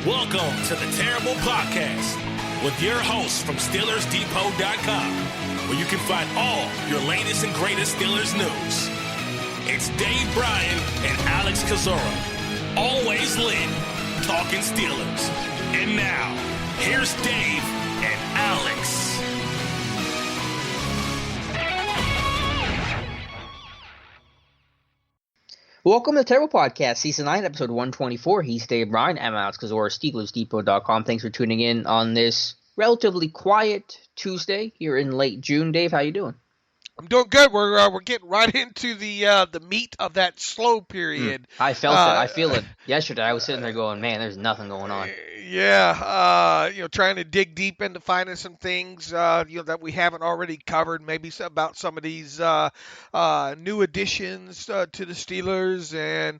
Welcome to the Terrible Podcast with your hosts from SteelersDepot.com, where you can find all your latest and greatest Steelers news. It's Dave Bryan and Alex Kozora, always lit, talking Steelers. And now, here's Dave and Alex. Welcome to the Terrible Podcast, Season 9, Episode 124. He's Dave Bryan. I'm Alex Kozora, SteelersDepot.com. Thanks for tuning in on this relatively quiet Tuesday here in late June. Dave, how you doing? I'm doing good. We're getting right into the meat of that slow period. I felt it. I feel it. Yesterday, I was sitting there going, man, there's nothing going on. Yeah, trying to dig deep into finding some things, that we haven't already covered, maybe about some of these new additions to the Steelers, and,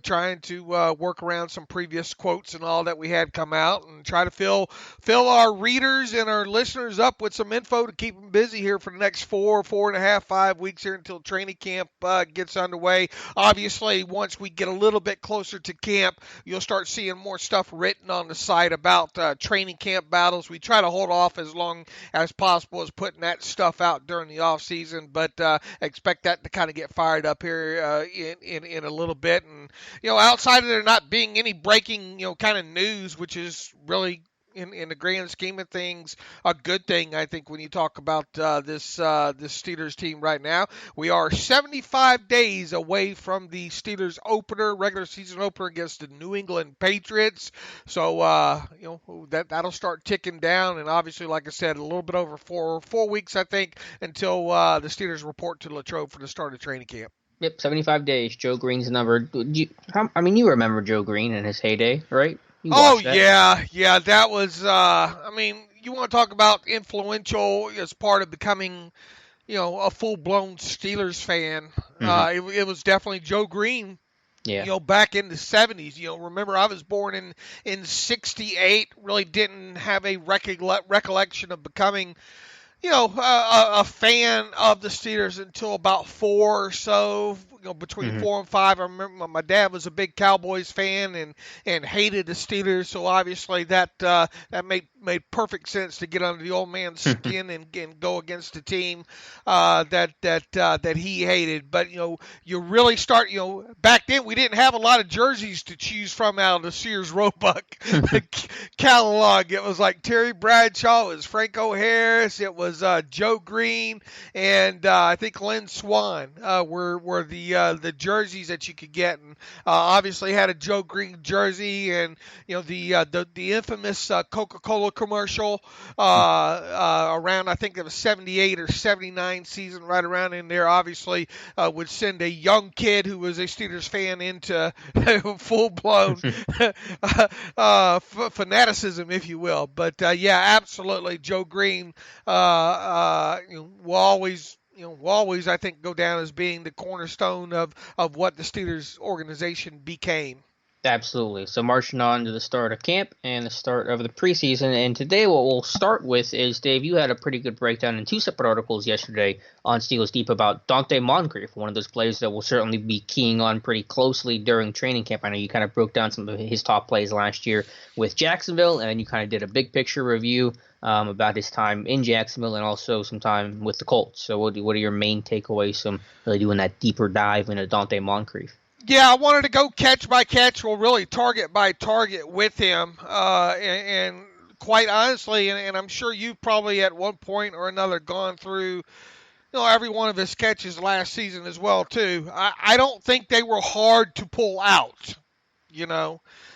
trying to work around some previous quotes and all that we had come out, and try to fill our readers and our listeners up with some info to keep them busy here for the next 4.5, 5 weeks here until training camp gets underway. Obviously, once we get a little bit closer to camp, you'll start seeing more stuff written on the site about training camp battles. We try to hold off as long as possible as putting that stuff out during the off season, but expect that to kind of get fired up here in a little bit. And outside of there not being any breaking kind of news, which is really in the grand scheme of things, a good thing, I think, when you talk about this Steelers team right now. We are 75 days away from the Steelers regular season opener against the New England Patriots. So, that'll start ticking down. And obviously, like I said, a little bit over four weeks, I think, until the Steelers report to Latrobe for the start of training camp. Yep, 75 days. Joe Green's number. You remember Joe Green in his heyday, right? Yeah, that was, you want to talk about influential as part of becoming, a full-blown Steelers fan. Mm-hmm. It was definitely Joe Green, back in the 70s. Remember, I was born in 68, really didn't have a recollection of becoming, a fan of the Steelers until about 4 or so. Between 4 and 5, I remember my dad was a big Cowboys fan and hated the Steelers, so obviously that made perfect sense to get under the old man's skin and go against the team that he hated. But you really start back then we didn't have a lot of jerseys to choose from out of the Sears Roebuck catalog. It was like Terry Bradshaw, it was Franco Harris, it was Joe Green, and I think Lynn Swann were the jerseys that you could get, and obviously had a Joe Green jersey, and the infamous Coca-Cola commercial around, I think it was 78 or 79 season, right around in there. Obviously would send a young kid who was a Steelers fan into full-blown fanaticism, if you will. But absolutely, Joe Green will always, I think, go down as being the cornerstone of what the Steelers organization became. Absolutely. So marching on to the start of camp and the start of the preseason. And today what we'll start with is, Dave, you had a pretty good breakdown in 2 separate articles yesterday on Steelers Deep about Donte Moncrief, one of those players that we'll certainly be keying on pretty closely during training camp. I know you kind of broke down some of his top plays last year with Jacksonville, and you kind of did a big picture review about his time in Jacksonville and also some time with the Colts. So what are your main takeaways from really doing that deeper dive into Donte Moncrief? Yeah, I wanted to go catch by catch, well, really target by target with him. And quite honestly, and I'm sure you've probably at one point or another gone through every one of his catches last season as well, too. I don't think they were hard to pull out,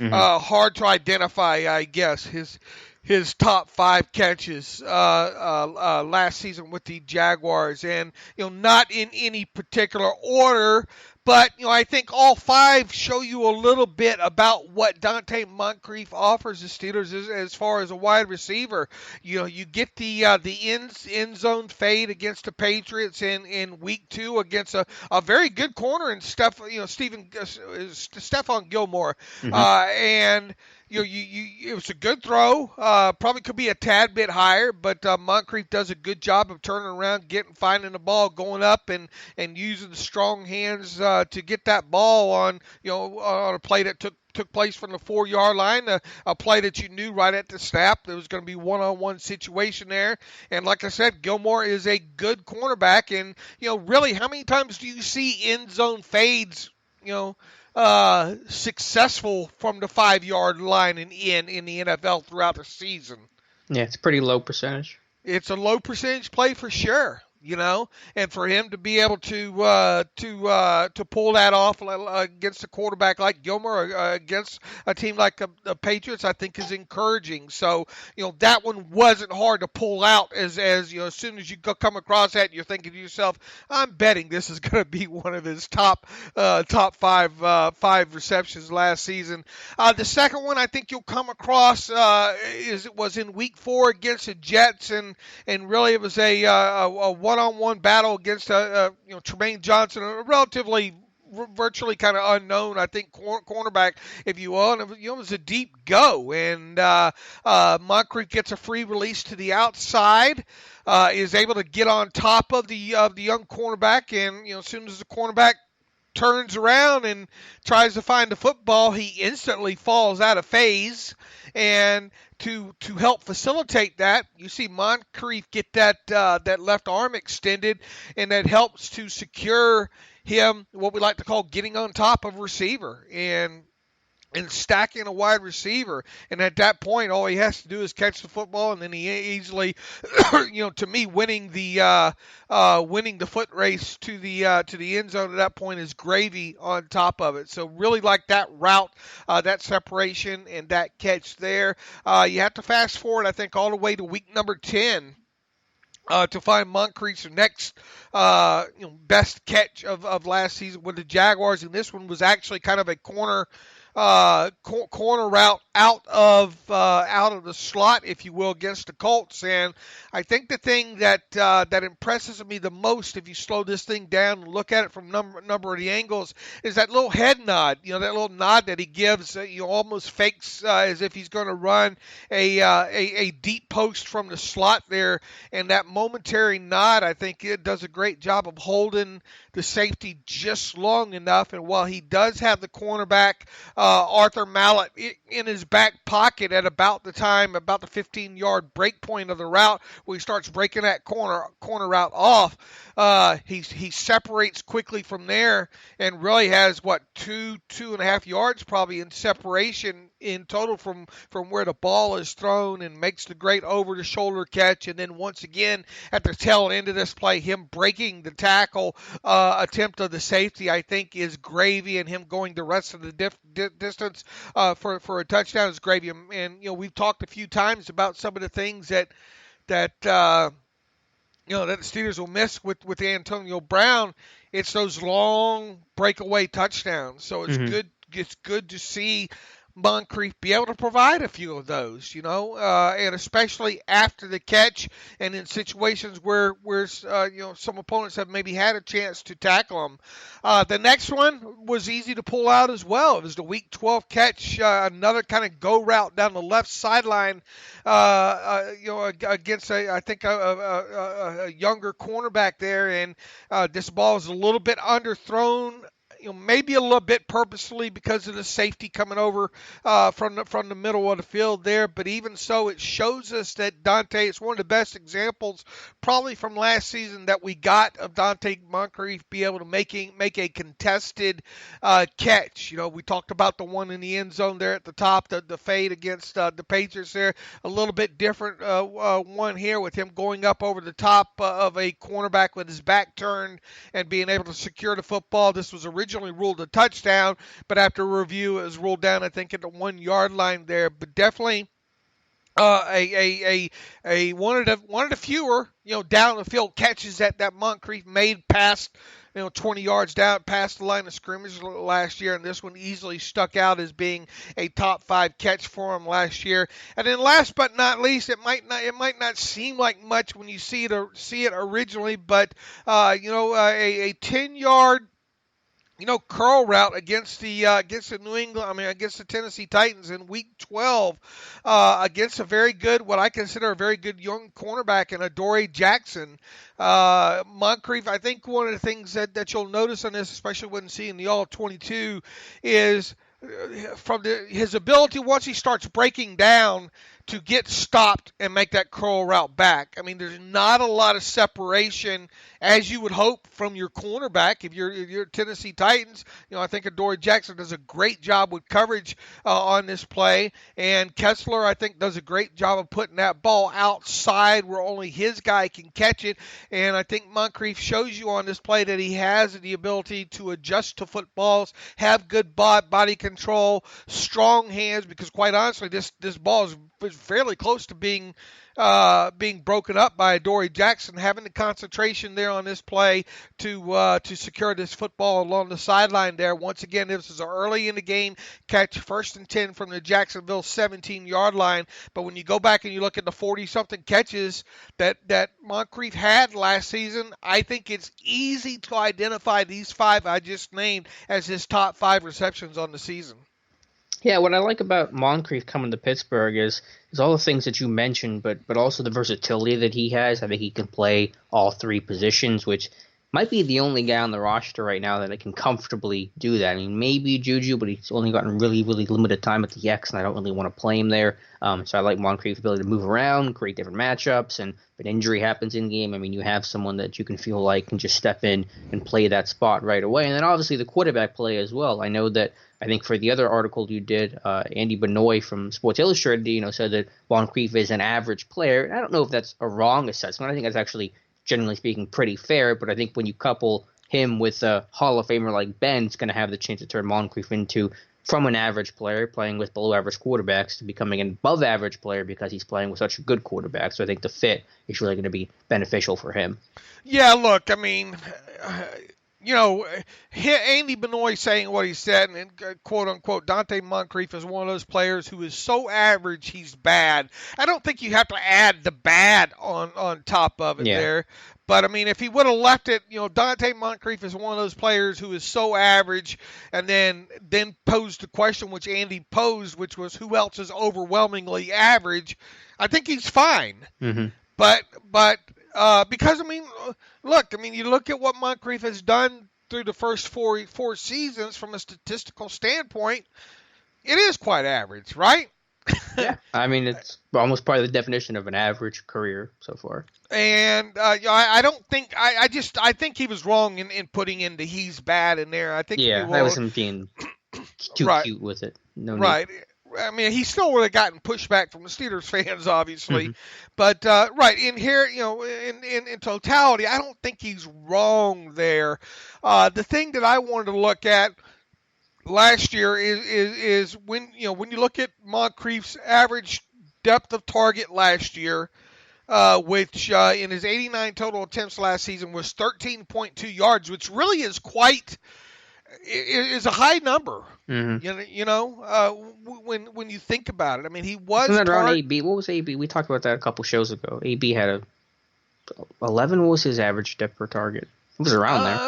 hard to identify, I guess, his top 5 catches last season with the Jaguars. And, not in any particular order, but, I think all 5 show you a little bit about what Donte Moncrief offers the Steelers as far as a wide receiver. You get the end zone fade against the Patriots in week 2 against a very good corner in Stephon Gilmore. Mm-hmm. And it was a good throw. Probably could be a tad bit higher, but Moncrief does a good job of turning around, finding the ball, going up, and using the strong hands to get that ball on, on a play that took place from the 4-yard line, a play that you knew right at the snap there was going to be one-on-one situation there. And like I said, Gilmore is a good cornerback. And, really, how many times do you see end zone fades, successful from the 5-yard line and in the NFL throughout the season? Yeah, it's a pretty low percentage. It's a low percentage play for sure. And for him to be able to pull that off against a quarterback like Gilmore, against a team like the Patriots, I think is encouraging. So, that one wasn't hard to pull out as soon as you come across that, you're thinking to yourself, I'm betting this is going to be one of his top five receptions last season. The second one I think you'll come across was in week 4 against the Jets, and really it was a one-on-one battle against Tremaine Johnson, a relatively virtually kind of unknown, I think, cornerback, if you will. And it was a deep go, and Moncrief gets a free release to the outside, is able to get on top of the young cornerback, and as soon as the cornerback turns around and tries to find the football, he instantly falls out of phase. And to help facilitate that, you see Moncrief get that left arm extended, and that helps to secure him, what we like to call getting on top of receiver and stacking a wide receiver. And at that point, all he has to do is catch the football, and then he easily, to me, winning the foot race to the end zone at that point is gravy on top of it. So really like that route, that separation, and that catch there. You have to fast forward, I think, all the way to week number 10. To find Moncrief's next best catch of last season with the Jaguars, and this one was actually kind of a corner route out of the slot, if you will, against the Colts. And I think the thing that impresses me the most, if you slow this thing down and look at it from number of the angles, is that little head nod. That little nod that he gives, almost fakes as if he's going to run a deep post from the slot there. And that momentary nod, I think it does a great job of holding the safety just long enough. And while he does have the cornerback, Arthur Mallett, in his back pocket at about the 15-yard break point of the route, where he starts breaking that corner route off, he separates quickly from there and really has, 2.5 yards probably in separation in total from where the ball is thrown, and makes the great over-the-shoulder catch. And then once again, at the tail end of this play, him breaking the tackle attempt of the safety, I think, is gravy, and him going the rest of the distance for a touchdown is gravy. And we've talked a few times about some of the things that the Steelers will miss with Antonio Brown. It's those long breakaway touchdowns. So it's good. It's good to see Moncrief be able to provide a few of those, and especially after the catch, and in situations where some opponents have maybe had a chance to tackle him. The next one was easy to pull out as well. It was the Week 12 catch, another kind of go route down the left sideline, against a younger cornerback there, and this ball was a little bit underthrown. Maybe a little bit purposefully because of the safety coming over from the middle of the field there. But even so, it shows us that Donte, it's one of the best examples probably from last season that we got of Donte Moncrief be able to make a contested catch. We talked about the one in the end zone there at the top, the fade against the Patriots there. A little bit different one here with him going up over the top of a cornerback with his back turned and being able to secure the football. This was originally ruled a touchdown, but after review it was ruled down, I think, at the 1-yard line there. But definitely a one of the fewer down the field catches that Moncrief made past 20 yards down past the line of scrimmage last year, and this one easily stuck out as being a top 5 catch for him last year. And then last but not least, it might not seem like much when you see it originally, but a 10-yard curl route against the New England, against the Tennessee Titans in Week 12, against what I consider a very good young cornerback in Adoree Jackson. Moncrief, I think one of the things that you'll notice on this, especially when seeing the All-22, is from his ability once he starts breaking down to get stopped and make that curl route back. There's not a lot of separation as you would hope from your cornerback. If you're Tennessee Titans, I think Adoree Jackson does a great job with coverage on this play, and Kessler, I think, does a great job of putting that ball outside where only his guy can catch it. And I think Moncrief shows you on this play that he has the ability to adjust to footballs, have good body control, strong hands, because quite honestly, this ball is fairly close to being broken up by Adoree Jackson, having the concentration there on this play to secure this football along the sideline there. Once again, this is early in the game catch, 1st and 10 from the Jacksonville 17-yard line. But when you go back and you look at the 40-something catches that Moncrief had last season, I think it's easy to identify these 5 I just named as his top 5 receptions on the season. Yeah, what I like about Moncrief coming to Pittsburgh is all the things that you mentioned, but also the versatility that he has. I think he can play all 3 positions, which might be the only guy on the roster right now that can comfortably do that. Maybe Juju, but he's only gotten really, really limited time at the X, and I don't really want to play him there. So I like Moncrief's ability to move around, create different matchups, and if an injury happens in game, you have someone that you can feel like can just step in and play that spot right away. And then obviously the quarterback play as well. I think for the other article you did, Andy Benoit from Sports Illustrated, said that Moncrief is an average player. I don't know if that's a wrong assessment. I think that's actually, generally speaking, pretty fair. But I think when you couple him with a Hall of Famer like Ben, it's going to have the chance to turn Moncrief from an average player playing with below average quarterbacks to becoming an above average player because he's playing with such a good quarterback. So I think the fit is really going to be beneficial for him. Yeah, look, Andy Benoit saying what he said, and quote unquote, Donte Moncrief is one of those players who is so average he's bad. I don't think you have to add the bad on top of it there. But if he would have left it, Donte Moncrief is one of those players who is so average, and then posed the question which Andy posed, which was who else is overwhelmingly average. I think he's fine. Mm-hmm. But because look, you look at what Moncrief has done through the first four seasons from a statistical standpoint, it is quite average, right? Yeah, it's almost probably the definition of an average career so far. And I don't think I think he was wrong in putting in the he's bad in there. I think that was him being too cute with it. No right. Need. He still would have gotten pushback from the Steelers fans, obviously. Mm-hmm. But, in here, in totality, I don't think he's wrong there. The thing that I wanted to look at last year is when you look at Moncrief's average depth of target last year, which in his 89 total attempts last season was 13.2 yards, which really is is a high number. Mm-hmm. When you think about it, he was around AB. What was AB? We talked about that a couple shows ago. AB had 11. What was his average depth per target? It was around there.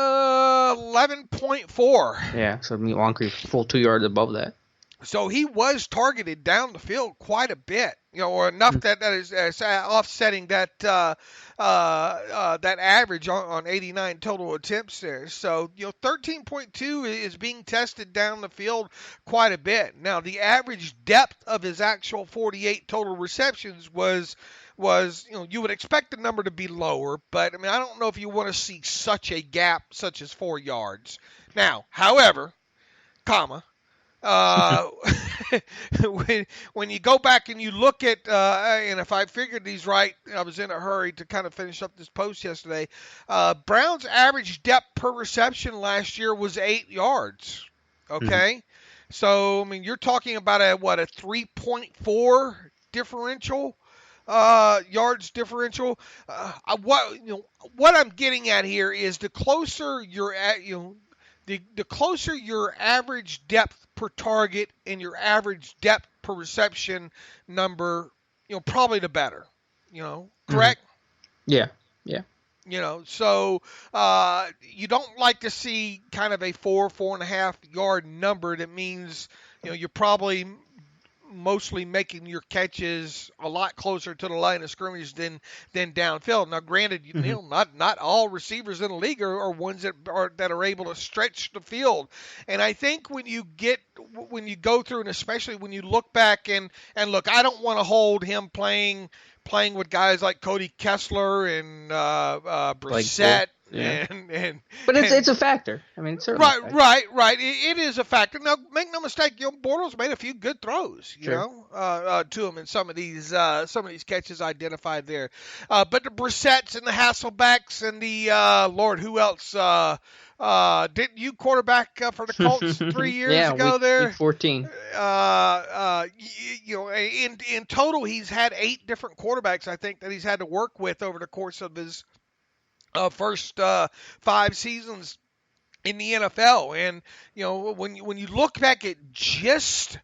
11.4. Yeah, so Moncrief full 2 yards above that. So he was targeted down the field quite a bit, or enough that is offsetting that average on 89 total attempts there. So 13.2 is being tested down the field quite a bit. Now the average depth of his actual 48 total receptions was you would expect the number to be lower, but I don't know if you want to see such a gap such as 4 yards. Now, however, when you go back and you look at, and if I figured these right, I was in a hurry to kind of finish up this post yesterday. Brown's average depth per reception last year was 8 yards. Okay, so you're talking about a 3.4 differential. Yards differential. What I'm getting at here is the closer you're at, the closer your average depth per target and your average depth per reception number, probably the better. Correct? Yeah. So you don't like to see kind of a 4.5 yard number. That means, you're probably mostly making your catches a lot closer to the line of scrimmage than downfield. Now, granted, not all receivers in the league are ones that are able to stretch the field. And I think when you go through, and especially when you look back and look, I don't want to hold him playing with guys like Cody Kessler and Brissett. Yeah. And but it's a factor. I mean, it's certainly right. It is a factor. Now, make no mistake, Bortles made a few good throws, to him in some of these catches identified there. But the Brissetts and the Hasselbecks and the Lord, who else? Didn't you quarterback for the Colts 3 years ago there? Week 14. In total, he's had 8 different quarterbacks, I think, that he's had to work with over the course of his first 5 seasons in the NFL. And when you look back at just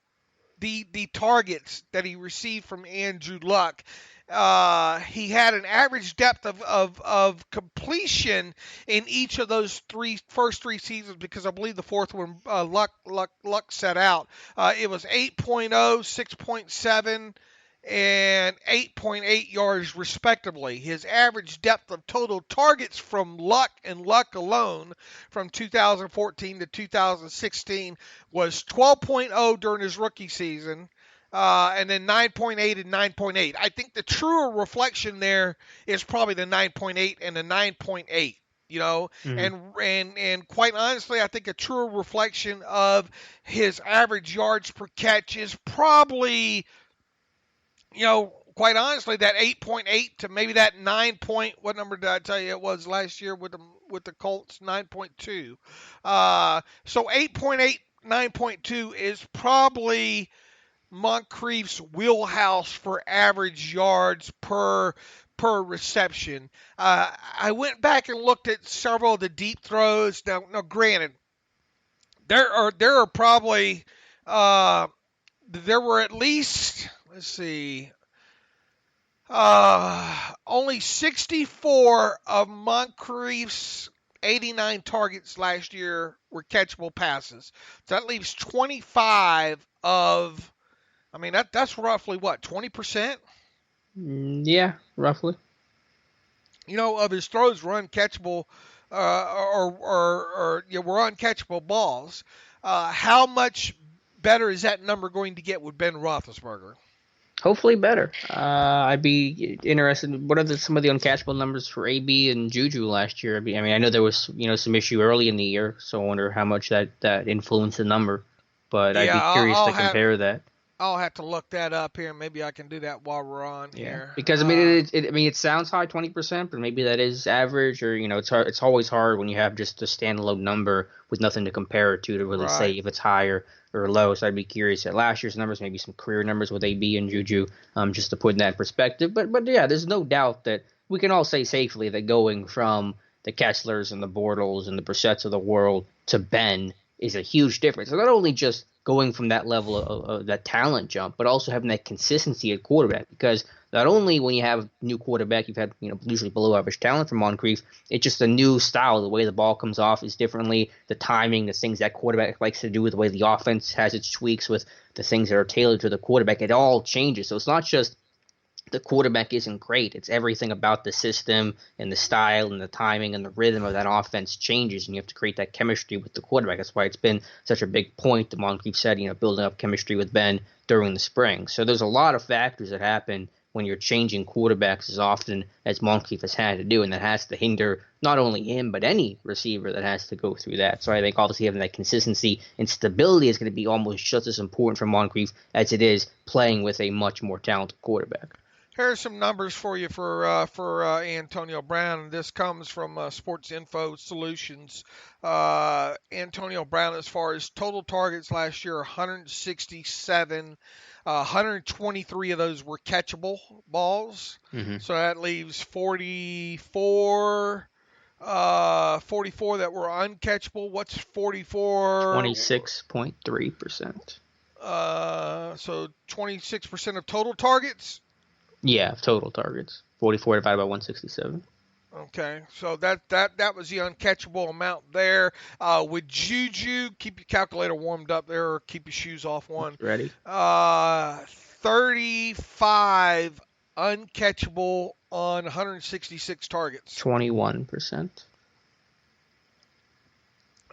the targets that he received from Andrew Luck, he had an average depth of completion in each of those first three seasons, because I believe the fourth one Luck set out. It was 8.0, 6.7, and 8.8 yards respectively. His average depth of total targets from Luck and Luck alone from 2014 to 2016 was 12.0 during his rookie season, and then 9.8 and 9.8. I think the truer reflection there is probably the 9.8 and the 9.8. And quite honestly, I think a truer reflection of his average yards per catch is probably, quite honestly, that 8.8 to maybe that 9 point. What number did I tell you it was last year with the Colts? 9.2. So 8.8, 9.2 is probably Moncrief's wheelhouse for average yards per reception. I went back and looked at several of the deep throws. Now granted, there are probably there were at least, let's see, only 64 of Moncrief's 89 targets last year were catchable passes. So that leaves 25 of, that's roughly what, 20%? Yeah, roughly. Of his throws were uncatchable, or were uncatchable balls. How much better is that number going to get with Ben Roethlisberger? Hopefully better. I'd be interested. What are some of the uncatchable numbers for AB and Juju last year? I know there was some issue early in the year, so I wonder how much that influenced the number. But I'd be curious to compare that. I'll have to look that up here. Maybe I can do that while we're on here. Because it sounds high, 20%, but maybe that is average, or it's hard. It's always hard when you have just a standalone number with nothing to compare it to really say if it's higher or low. So I'd be curious at last year's numbers, maybe some career numbers with AB and Juju, just to put in that perspective. But yeah, there's no doubt that we can all say safely that going from the Kesslers and the Bortles and the Brissetts of the world to Ben is a huge difference. So not only just going from that level of that talent jump, but also having that consistency at quarterback. Because not only when you have a new quarterback, you've had usually below average talent from Moncrief, it's just a new style. The way the ball comes off is differently. The timing, the things that quarterback likes to do, with the way the offense has its tweaks with the things that are tailored to the quarterback, it all changes. So it's not just the quarterback isn't great. It's everything about the system and the style and the timing and the rhythm of that offense changes, and you have to create that chemistry with the quarterback. That's why it's been such a big point that Moncrief said, building up chemistry with Ben during the spring. So there's a lot of factors that happen when you're changing quarterbacks as often as Moncrief has had to do, and that has to hinder not only him but any receiver that has to go through that. So I think obviously having that consistency and stability is going to be almost just as important for Moncrief as it is playing with a much more talented quarterback. Here's some numbers for you for Antonio Brown. This comes from Sports Info Solutions. Antonio Brown, as far as total targets last year, 167. 123 of those were catchable balls. Mm-hmm. So that leaves 44 that were uncatchable. What's 44? 26.3%. So 26% of total targets? Yeah, total targets. 44 divided by 167. Okay, so that was the uncatchable amount there. With Juju, keep your calculator warmed up there, or keep your shoes off one. Ready? 35 uncatchable on 166 targets. 21%.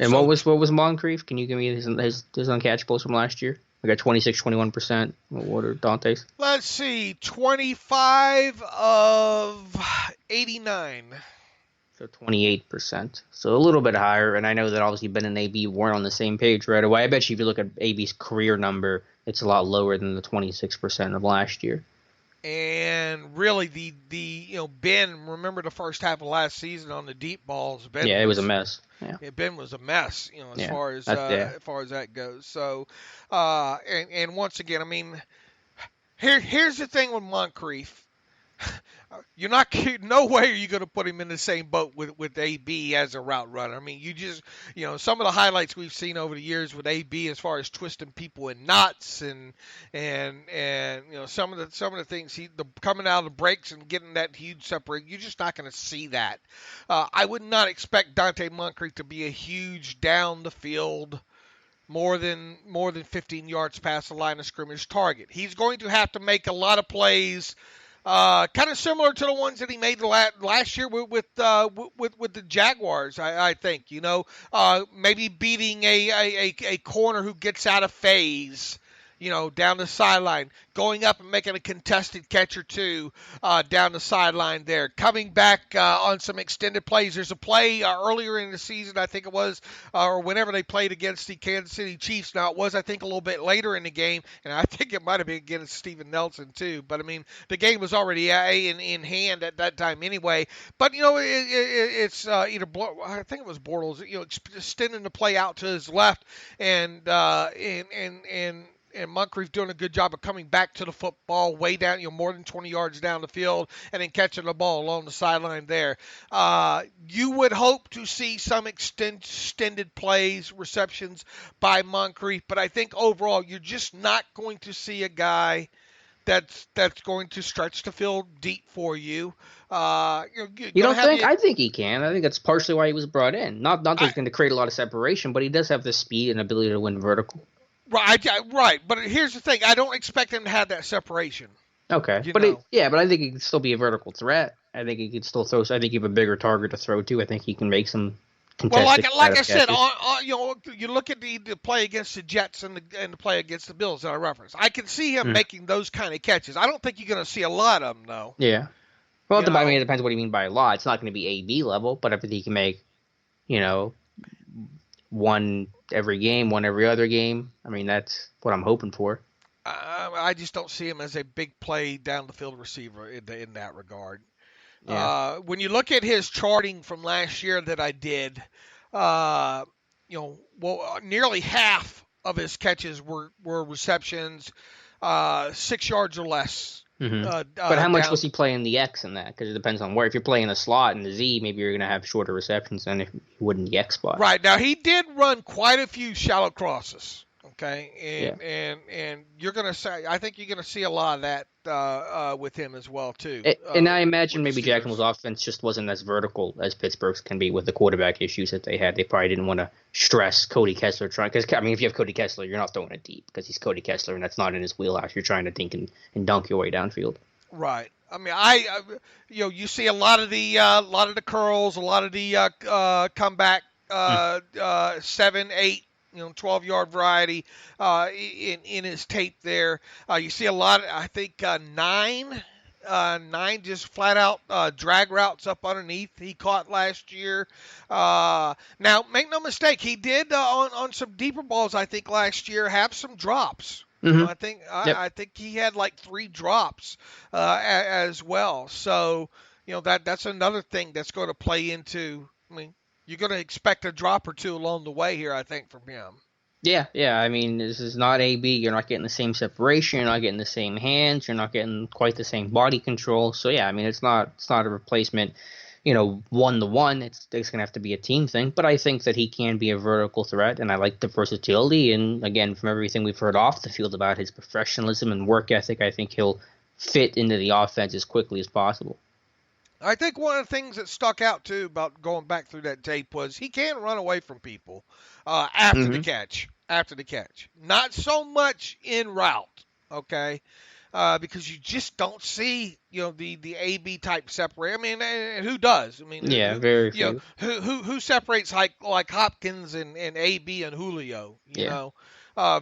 And So, what was Moncrief? Can you give me his uncatchables from last year? I got 26, 21%. What are Dante's? let's see, 25 of 89. So 28%. So a little bit higher. And I know that obviously Ben and AB weren't on the same page right away. I bet you if you look at AB's career number, it's a lot lower than the 26% of last year. And really, Ben. Remember the first half of last season on the deep balls. Ben it was a mess. Yeah, Ben was a mess. As far as that goes. So, and once again, I mean, here's the thing with Moncrief. You're not no way are you going to put him in the same boat with AB as a route runner. I mean, you just some of the highlights we've seen over the years with AB as far as twisting people in knots and some of the things coming out of the breaks and getting that huge separate. You're just not going to see that. I would not expect Donte Moncrief to be a huge down the field, more than 15 yards past the line of scrimmage target. He's going to have to make a lot of plays. Kind of similar to the ones that he made last year with the Jaguars, I think. Maybe beating a corner who gets out of phase, down the sideline, going up and making a contested catch or two down the sideline there, coming back on some extended plays. There's a play earlier in the season, I think it was, or whenever they played against the Kansas City Chiefs. Now, it was, I think, a little bit later in the game, and I think it might have been against Steven Nelson, too. But, I mean, the game was already in hand at that time anyway. But, it's either, I think it was Bortles, extending the play out to his left and Moncrief doing a good job of coming back to the football way down, more than 20 yards down the field, and then catching the ball along the sideline there. You would hope to see some extended plays, receptions by Moncrief, but I think overall you're just not going to see a guy that's going to stretch the field deep for you. You don't think? I think he can. I think that's partially why he was brought in. Not that he's going to create a lot of separation, but he does have the speed and ability to win vertical. Right. But here's the thing: I don't expect him to have that separation. Okay, but I think he can still be a vertical threat. I think he can still throw. I think he have a bigger target to throw to. I think he can make some contested. Well, like I said, you look at the play against the Jets and the play against the Bills that I referenced. I can see him making those kind of catches. I don't think you're going to see a lot of them, though. Yeah. Well, it depends what you mean by a lot. It's not going to be AB level, but I think he can make, one every game, one every other game. I mean, that's what I'm hoping for. I just don't see him as a big play down the field receiver in that regard. Yeah. When you look at his charting from last year that I did, nearly half of his catches were receptions, 6 yards or less. Mm-hmm. But how much was he playing the X in that? Because it depends on where. If you're playing the slot and the Z, maybe you're going to have shorter receptions than if you would in the X spot. Right. Now, he did run quite a few shallow crosses. Okay, and you're going to say, I think you're going to see a lot of that with him as well too. And I imagine maybe Jacksonville's offense just wasn't as vertical as Pittsburgh's can be with the quarterback issues that they had. They probably didn't want to stress Cody Kessler trying, because if you have Cody Kessler, you're not throwing it deep because he's Cody Kessler and that's not in his wheelhouse. You're trying to think and dunk your way downfield. Right. I mean, you see a lot of the curls, a lot of the comeback 7, 8. 12-yard variety in his tape there. You see a lot, I think 9 just flat out drag routes up underneath he caught last year. Now, make no mistake, he did on some deeper balls, I think, last year have some drops. Mm-hmm. I think he had like 3 drops as well. So, that's another thing that's going to play into, you're going to expect a drop or two along the way here, I think, from him. Yeah. I mean, this is not AB. You're not getting the same separation. You're not getting the same hands. You're not getting quite the same body control. So, yeah, I mean, it's not a replacement, 1-to-1. It's going to have to be a team thing. But I think that he can be a vertical threat, and I like the versatility. And, again, from everything we've heard off the field about his professionalism and work ethic, I think he'll fit into the offense as quickly as possible. I think one of the things that stuck out, too, about going back through that tape was he can run away from people after the catch. After the catch. Not so much en route, okay? Because you just don't see, the AB type separate. I mean, and who does? I mean, very few. Who separates like Hopkins and AB and Julio? You know,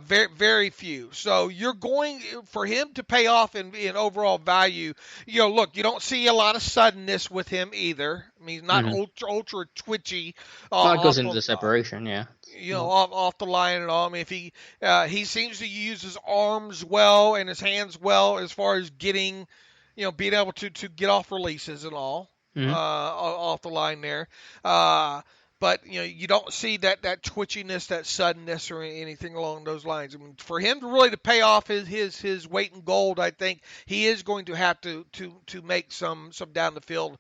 very very few. So you're going for him to pay off in overall value. Look, you don't see a lot of suddenness with him either. I mean, he's not ultra twitchy. It goes into the separation, off the line and all. I mean, if he seems to use his arms well and his hands well as far as getting, being able to get off releases and all off the line there. But you don't see that twitchiness, that suddenness, or anything along those lines. I mean, for him to really pay off his weight in gold, I think he is going to have to make some down the field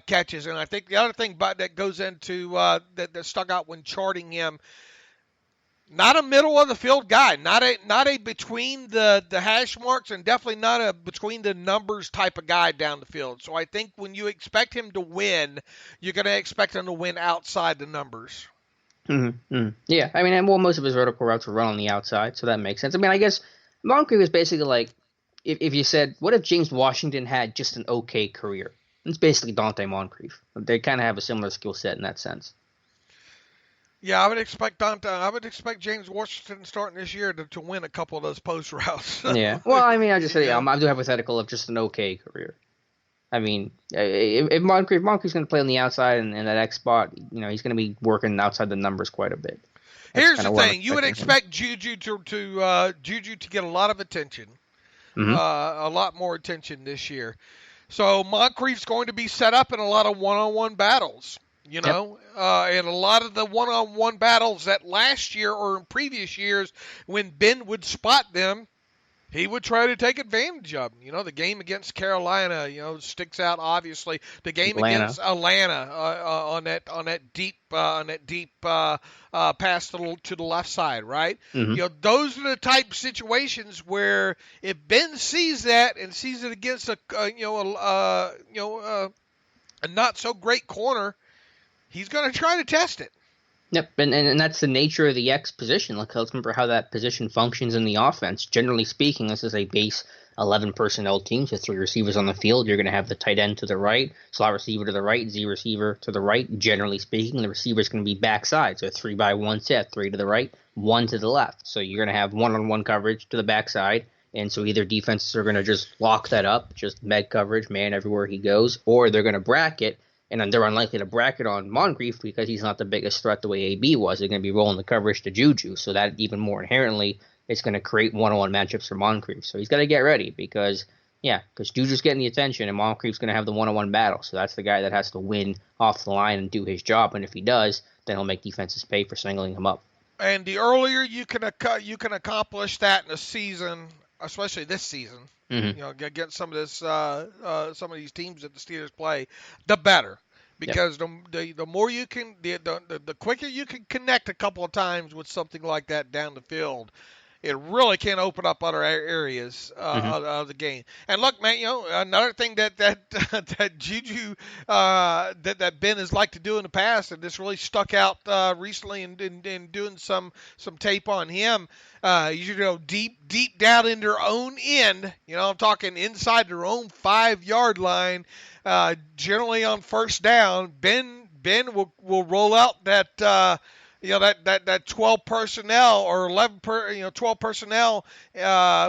catches. And I think the other thing that goes into that stuck out when charting him, not a middle of the field guy, not a between the hash marks, and definitely not a between the numbers type of guy down the field. So I think when you expect him to win, you're going to expect him to win outside the numbers. Yeah, I mean, most of his vertical routes were run on the outside, so that makes sense. I mean, I guess Moncrief is basically like, if you said, what if James Washington had just an okay career? It's basically Donte Moncrief. They kind of have a similar skill set in that sense. Yeah, I would expect James Washington starting this year to win a couple of those post routes. Yeah. Well, I mean, I just say I'm doing hypothetical of just an okay career. I mean, if Moncrief's going to play on the outside and that X spot, he's going to be working outside the numbers quite a bit. Here's the thing: you would expect Juju to get a lot of attention, a lot more attention this year. So Moncrief's going to be set up in a lot of one-on-one battles. And a lot of the one-on-one battles that last year or in previous years, when Ben would spot them, he would try to take advantage of them. The game against Carolina, sticks out obviously. The game against Atlanta on that deep pass to the left side, right? Those are the type of situations where if Ben sees that and sees it against a not so great corner, he's going to try to test it. Yep, and that's the nature of the X position. Let's remember how that position functions in the offense. Generally speaking, this is a base 11 personnel team, so 3 receivers on the field. You're going to have the tight end to the right, slot receiver to the right, Z receiver to the right. Generally speaking, the receiver is going to be backside, so 3-by-1 set, 3 to the right, 1 to the left. So you're going to have one-on-one coverage to the backside, and so either defenses are going to just lock that up, just med coverage, man everywhere he goes, or they're going to bracket. And they're unlikely to bracket on Moncrief because he's not the biggest threat the way AB was. They're going to be rolling the coverage to Juju. So that even more inherently is going to create one-on-one matchups for Moncrief. So he's got to get ready because Juju's getting the attention and Moncrief's going to have the one-on-one battle. So that's the guy that has to win off the line and do his job. And if he does, then he'll make defenses pay for singling him up. And the earlier you can accomplish that in a season, especially this season, against some of these teams that the Steelers play, the better. Because the more you can, the quicker you can connect a couple of times with something like that down the field, it really can open up other areas of the game. And look, man, another thing that Juju that Ben has liked to do in the past, and this really stuck out recently in doing some tape on him. Deep down in their own end, I'm talking inside their own 5-yard line. Generally on first down, Ben will roll out that that 12 personnel or 12 personnel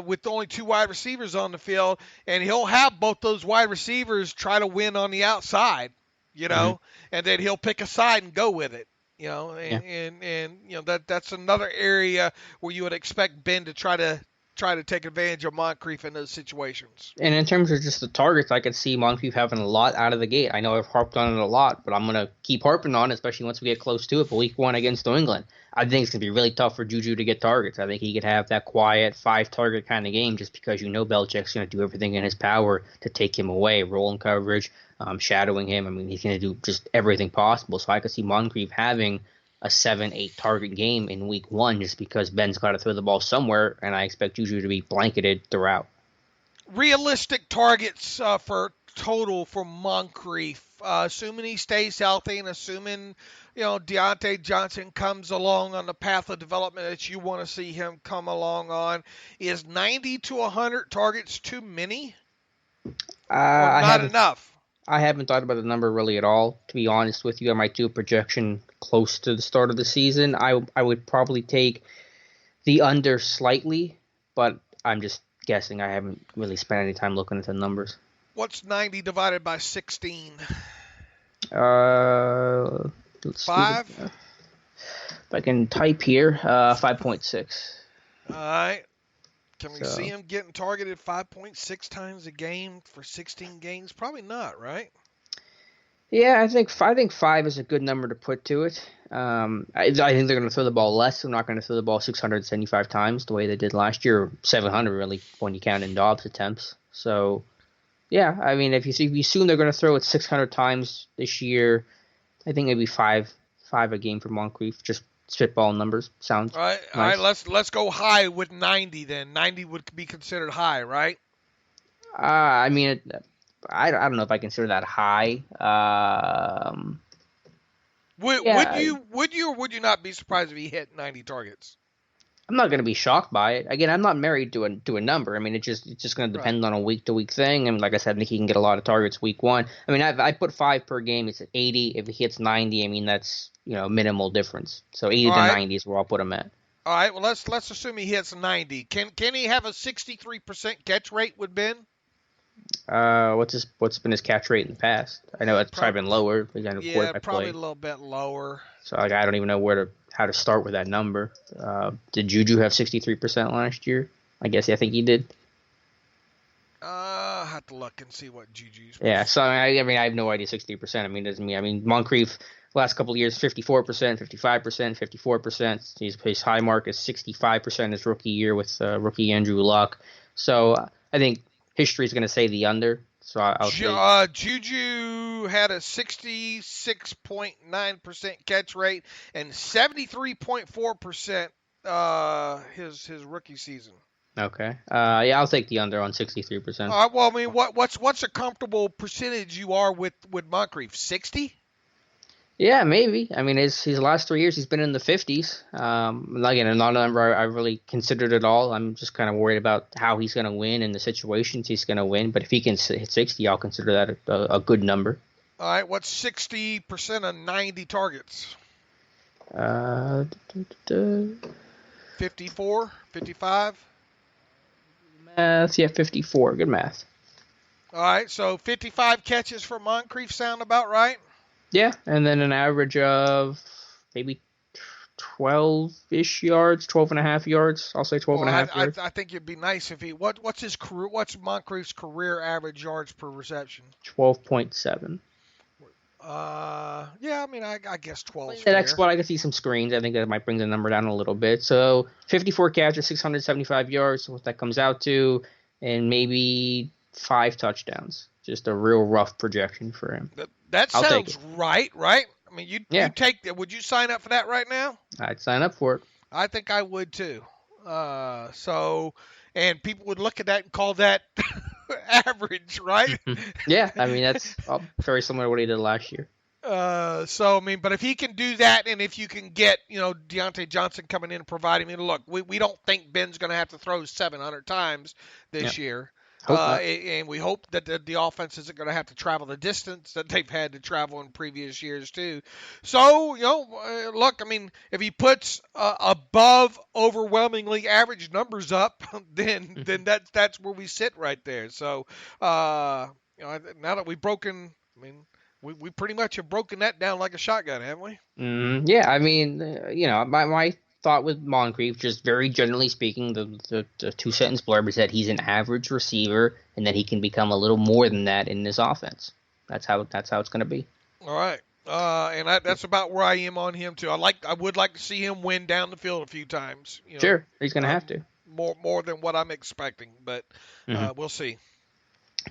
with only 2 wide receivers on the field, and he'll have both those wide receivers try to win on the outside, and then he'll pick a side and go with it. That's another area where you would expect Ben to try to take advantage of Moncrief in those situations. And in terms of just the targets, I could see Moncrief having a lot out of the gate. I know I've harped on it a lot, but I'm going to keep harping on it, especially once we get close to it. But week 1 against New England, I think it's going to be really tough for Juju to get targets. I think he could have that quiet 5-target kind of game just because Belichick's going to do everything in his power to take him away, rolling coverage, shadowing him. I mean, he's going to do just everything possible. So I could see Moncrief having a 7-8 target game in week 1 just because Ben's got to throw the ball somewhere, and I expect Juju to be blanketed throughout. Realistic targets for total for Moncrief, assuming he stays healthy and assuming, Deontay Johnson comes along on the path of development that you want to see him come along on, is 90 to 100 targets too many? Or not enough? I haven't thought about the number really at all. To be honest with you, I might do a projection close to the start of the season. I would probably take the under slightly, but I'm just guessing. I haven't really spent any time looking at the numbers. What's 90 divided by 16? Let's 5? If I can type here, 5.6. All right. Can we see him getting targeted 5.6 times a game for 16 games? Probably not, right? Yeah, I think 5 is a good number to put to it. I think they're going to throw the ball less. They're not going to throw the ball 675 times the way they did last year, or 700 really when you count in Dobbs attempts. So, yeah, I mean, if you assume they're going to throw it 600 times this year, I think maybe five a game for Moncrief. Just spitball numbers sounds nice. All right. Let's go high with 90 then. 90 would be considered high, right? I mean, I don't know if I consider that high. Would you or would you not be surprised if he hit 90 targets? I'm not going to be shocked by it. Again, I'm not married to a number. I mean, it's just going to depend on a week-to-week thing. And like I said, I think he can get a lot of targets week 1. I mean, I put 5 per game. It's at 80. If he hits 90, I mean, that's, minimal difference. So 80 to 90 is where I'll put him at. All right, well, let's assume he hits 90. Can he have a 63% catch rate with Ben? What's been his catch rate in the past? I know it's probably been lower. Probably a little bit lower. So I don't even know how to start with that number. Did Juju have 63% last year? I think he did. I'll have to look and see what Juju's. Yeah, so I have no idea 60%. I mean, doesn't mean. I mean, Moncrief last couple of years 54%, 55%, 54%. His high mark is 65% his rookie year with rookie Andrew Luck. So I think history is going to say the under. So I'll say Juju had a 66.9% catch rate and 73.4% his rookie season. Okay. Yeah, I'll take the under on 63%. Well, I mean, what's a comfortable percentage you are with Moncrief? 60? Yeah, maybe. I mean, his last 3 years, he's been in the 50s. Again, not a number I really considered at all. I'm just kind of worried about how he's going to win and the situations he's going to win. But if he can hit 60, I'll consider that a good number. All right, what's 60% of 90 targets? 54, 55? Math, yeah, 54. Good math. All right, so 55 catches for Moncrief sound about right? Yeah, and then an average of maybe 12-ish yards, 12.5 yards. I'll say 12.5 yards. I think it'd be nice if he. What's Moncrief's career average yards per reception? 12.7. Yeah, I mean, I guess 12. The next one, I can see some screens. I think that might bring the number down a little bit. So 54 catches, 675 yards, what that comes out to, and maybe 5 touchdowns. Just a real rough projection for him. That sounds right? I mean, you take that. Would you sign up for that right now? I'd sign up for it. I think I would too. And people would look at that and call that average, right? Yeah, I mean, that's very similar to what he did last year. But if he can do that, and if you can get, Deontay Johnson coming in and providing, look, we don't think Ben's going to have to throw 700 times this year. And we hope that the offense isn't going to have to travel the distance that they've had to travel in previous years too. So, look, I mean, if he puts above overwhelmingly average numbers up, then that's where we sit right there. So, now that we've broken, I mean, we pretty much have broken that down like a shotgun, haven't we? Yeah, I mean, my thought with Moncrief, just very generally speaking, the 2-sentence blurb is that he's an average receiver and that he can become a little more than that in this offense. That's how it's going to be. All right. And that's about where I am on him too. I would like to see him win down the field a few times. Sure, he's going to have to. More than what I'm expecting, but we'll see.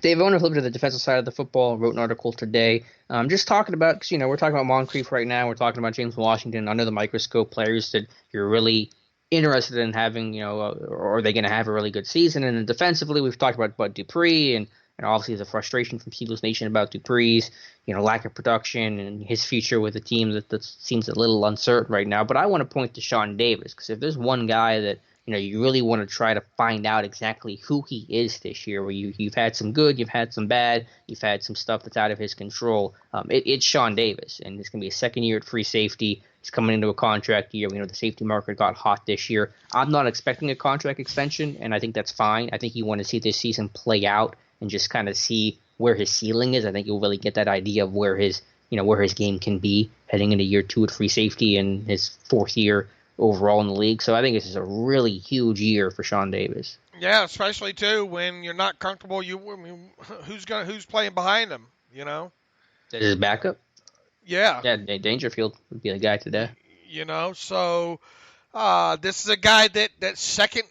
Dave, I want to flip to the defensive side of the football. Wrote an article today, just talking about, because we're talking about Moncrief right now. We're talking about James Washington under the microscope, players that you're really interested in having, or are they going to have a really good season? And then defensively, we've talked about Bud Dupree and And obviously, there's a frustration from Steelers Nation about Dupree's, lack of production and his future with a team that seems a little uncertain right now. But I want to point to Sean Davis, because if there's one guy that you really want to try to find out exactly who he is this year, where you've had some good, you've had some bad, you've had some stuff that's out of his control. It's Sean Davis, and it's going to be a second year at free safety. He's coming into a contract year. We know the safety market got hot this year. I'm not expecting a contract extension, and I think that's fine. I think you want to see this season play out and just kind of see where his ceiling is. I think you'll really get that idea of where his game can be heading into year 2 at free safety and his 4th year overall in the league. So I think this is a really huge year for Sean Davis. Yeah, especially too when you're not comfortable. Who's playing behind him? That is his backup. Yeah. Yeah, Dangerfield would be the guy today. So this is a guy that second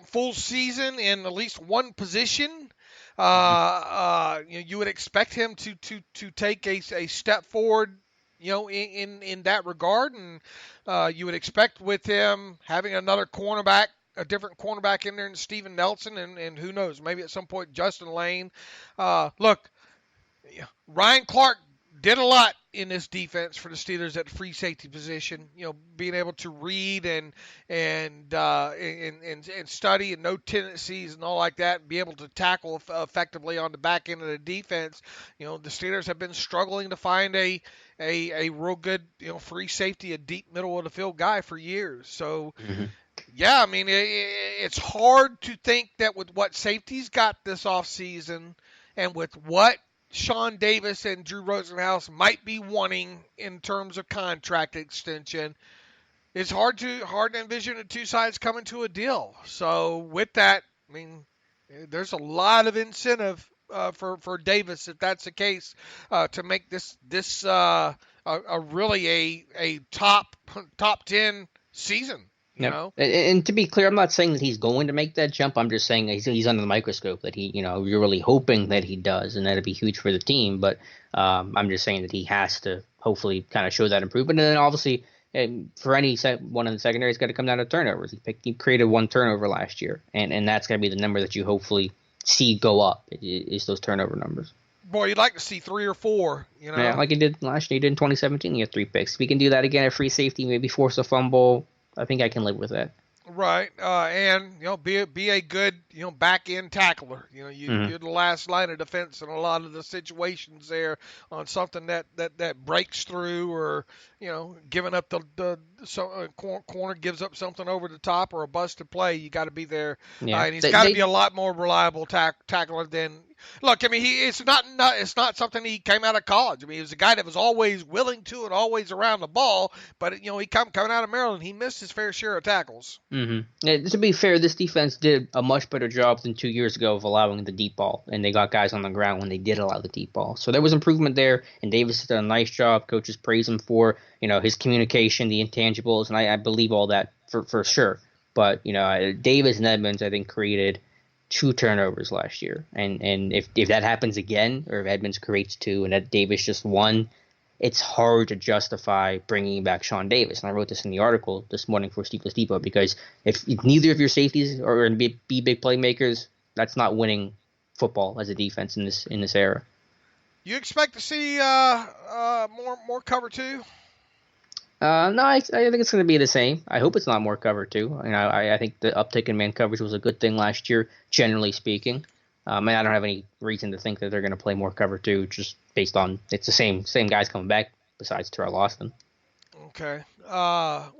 full season in at least one position. You would expect him to take a step forward, in that regard, and you would expect with him having a different cornerback in there than Steven Nelson, and who knows, maybe at some point Justin Lane. Look, Ryan Clark did a lot in this defense for the Steelers at the free safety position. Being able to read and study and know tendencies and all like that, and be able to tackle effectively on the back end of the defense. The Steelers have been struggling to find a real good free safety, a deep middle of the field guy for years. So. Mm-hmm. Yeah, I mean, it's hard to think that with what safety's got this offseason and with what Sean Davis and Drew Rosenhaus might be wanting in terms of contract extension, it's hard to envision the two sides coming to a deal. So with that, I mean, there's a lot of incentive for Davis, if that's the case, to make this a really a top 10 season. And to be clear, I'm not saying that he's going to make that jump. I'm just saying he's under the microscope, that you're really hoping that he does, and that'd be huge for the team. But I'm just saying that he has to hopefully kind of show that improvement. And then obviously, for any one in the secondary, it's got to come down to turnovers. He created 1 turnover last year, and that's going to be the number that you hopefully see go up, is those turnover numbers. Boy, you'd like to see 3 or 4, Yeah, like he did last year. He did in 2017. He had 3 picks. If we can do that again at free safety, maybe force a fumble, I think I can live with that. Right, and be a good back end tackler. You're the last line of defense in a lot of the situations there on something that breaks through, or giving up the corner gives up something over the top or a busted play. You got to be there, and he's got to be a lot more reliable tackler than. Look, I mean, it's not something he came out of college. I mean, he was a guy that was always willing to and always around the ball. But he coming out of Maryland, he missed his fair share of tackles. Mm-hmm. To be fair, this defense did a much better job than 2 years ago of allowing the deep ball, and they got guys on the ground when they did allow the deep ball. So there was improvement there, and Davis did a nice job. Coaches praise him for his communication, the intangibles, and I believe all that for sure. But Davis and Edmonds, I think, created 2 turnovers last year, and if that happens again, or if Edmonds creates 2 and that Davis just 1, it's hard to justify bringing back Sean Davis. And I wrote this in the article this morning for Steelers Depot, because if neither of your safeties are going to be big playmakers, that's not winning football as a defense in this era. You expect to see more cover 2? No, I think it's going to be the same. I hope it's not more cover 2. I think the uptick in man coverage was a good thing last year, generally speaking. And I don't have any reason to think that they're going to play more cover 2, just based on it's the same guys coming back besides Terrell Austin. Okay.